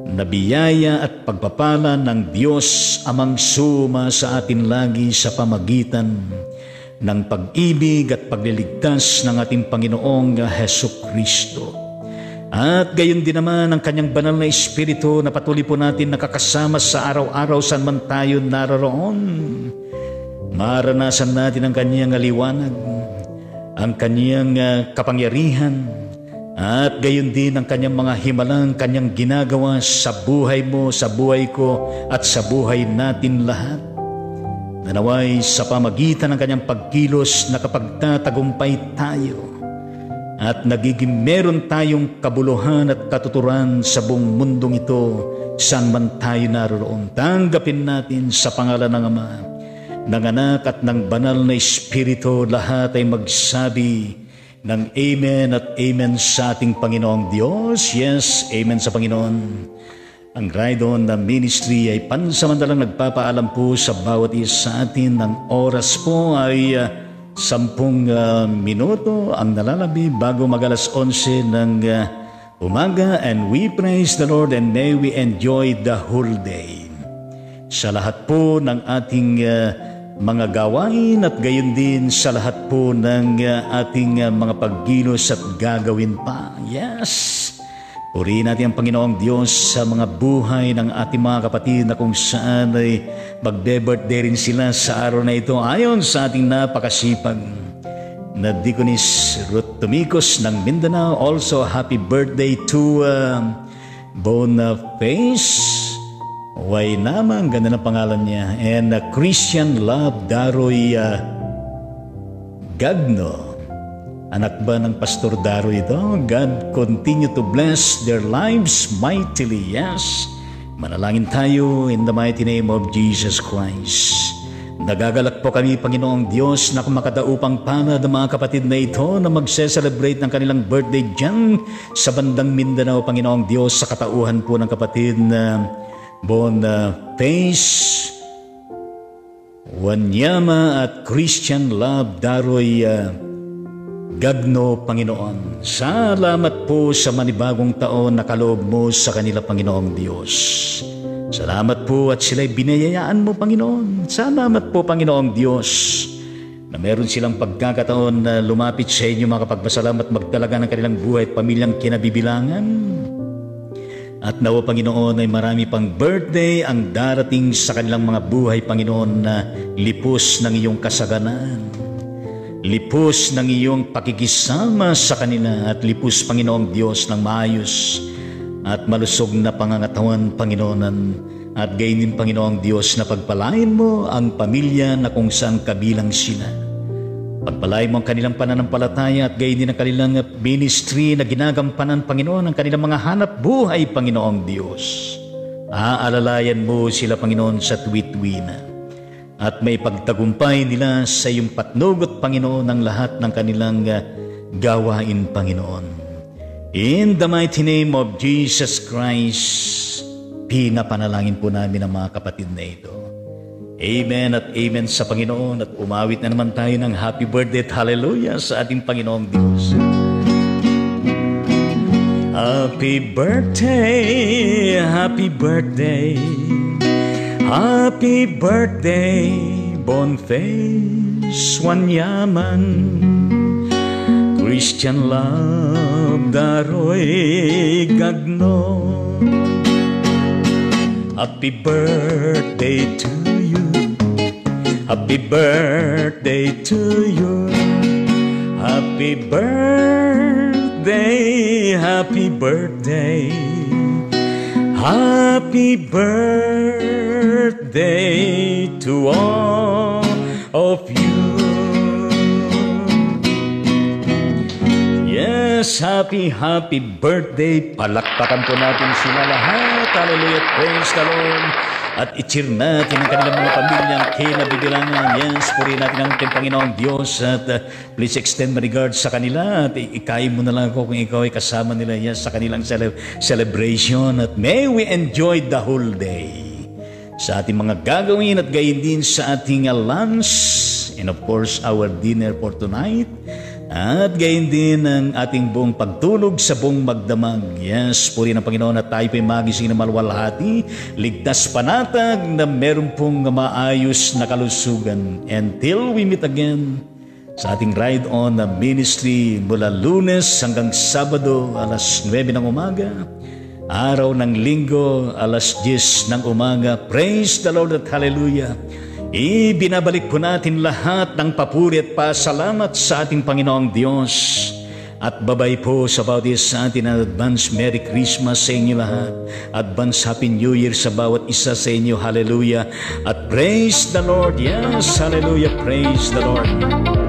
A: na biyaya at pagpapala ng Diyos Amang Suma sa atin lagi sa pamagitan ng pag-ibig at pagliligtas ng ating Panginoong Hesukristo. At gayon din naman ang kanyang banal na Espiritu na patuloy po natin nakakasama sa araw-araw saan man tayo naroroon. Maranasan natin ang kanyang liwanag, ang kanyang kapangyarihan, at gayon din ang kanyang mga himalang kanyang ginagawa sa buhay mo, sa buhay ko, at sa buhay natin lahat. Nanaway sa pamagitan ng kanyang pagkilos na kapag tatagumpay tayo at nagiging meron tayong kabuluhan at katuturan sa buong mundong ito, saan man tayo naroon. Tanggapin natin sa pangalan ng Ama, ng Anak at ng Banal na Espiritu. Lahat ay magsabi ng Amen at Amen sa ating Panginoong Diyos. Yes, Amen sa Panginoon. Ang Ride-On na Ministry ay pansamantalang nagpapaalam po sa bawat isa sa atin. Ang oras po ay 10 minuto ang nalalabi bago mag-alas 11 ng umaga, and we praise the Lord and may we enjoy the whole day. Sa lahat po ng ating mga gawain at gayon din sa lahat po ng ating mga paggilos at gagawin pa. Yes! Purihin natin ang Panginoong Diyos sa mga buhay ng ating mga kapatid na kung saan ay magbe-birthday rin sila sa araw na ito ayon sa ating napakasipag na Deaconess Ruth Tumicos ng Mindanao. Also, happy birthday to Boniface Waynama, ang ganda ng pangalan niya, and Christian Love Daroy Gagno. Anak ba ng Pastor Daro ito? God continue to bless their lives mightily. Yes. Manalangin tayo in the mighty name of Jesus Christ. Nagagalak po kami, Panginoong Diyos, na kumakadaupang palad ang mga kapatid na ito na magse-celebrate ng kanilang birthday dyan sa bandang Mindanao, Panginoong Diyos, sa katauhan po ng kapatid na Boniface Wanyama at Christian Love Daroy Gagno, Panginoon. Salamat po sa manibagong taon na kaloob mo sa kanila, Panginoong Diyos. Salamat po at sila'y binayayaan mo, Panginoon. Salamat po, Panginoong Diyos, na meron silang pagkakataon na lumapit sa inyo, makapagpasalamat, magdalaga ng kanilang buhay at pamilyang kinabibilangan. At nawa, Panginoon, ay marami pang birthday ang darating sa kanilang mga buhay, Panginoon, na lipos ng iyong kasaganaan. Lipos ng iyong pakikisama sa kanila at lipos, Panginoong Diyos, ng maayos at malusog na pangangatawan, Panginoon. At gayon din, Panginoong Diyos, na pagpalain mo ang pamilya na kung saan kabilang sila. Pagpalain mo ang kanilang pananampalataya at gayon din ang kanilang ministry na ginagampanan, Panginoon, ang kanilang mga hanap buhay, Panginoong Diyos. Aalalayan mo sila, Panginoon, sa tuwi-tuwi at may pagtagumpay nila sa iyong patnugot, Panginoon, ng lahat ng kanilang gawain, Panginoon. In the mighty name of Jesus Christ, pinapanalangin po namin ang mga kapatid na ito. Amen at amen sa Panginoon. At umawit na naman tayo ng happy birthday at hallelujah sa ating Panginoong Diyos. Happy birthday, happy birthday, happy birthday, Boniface Wanyaman, Christian Love Daroy Gagno. Happy birthday to you, happy birthday to you, happy birthday birthday, happy birthday, happy birthday to all of you. Yes, happy birthday. Palakpakan po natin sila lahat. Hallelujah, praise the Lord. At i-cheer natin ang kanilang mga pamilyang kinabibilangan. Yes, purihin natin ang ating Panginoong Diyos. At please extend my regards sa kanila. At ikain mo na lang ako kung ikaw ay kasama nila, yes, sa kanilang celebration. At may we enjoy the whole day sa ating mga gagawin at gayon din sa ating lunch. And of course, our dinner for tonight. At gayon din ang ating buong pagtulog sa buong magdamag. Yes, purihin ang Panginoon at tayo po'y magising na maluwalhati, ligtas panatag na meron pong maayos na kalusugan. Until we meet again sa ating Ride On na ministry mula Lunes hanggang Sabado alas 9 ng umaga, araw ng Linggo alas 10 ng umaga. Praise the Lord at hallelujah. Ibinabalik po natin lahat ng papuri at pasalamat sa ating Panginoong Diyos. At babay po sa bawat isa sa atin, advance Merry Christmas sa inyo lahat. Advance Happy New Year sa bawat isa sa inyo. Hallelujah. At praise the Lord. Yes, hallelujah. Praise the Lord.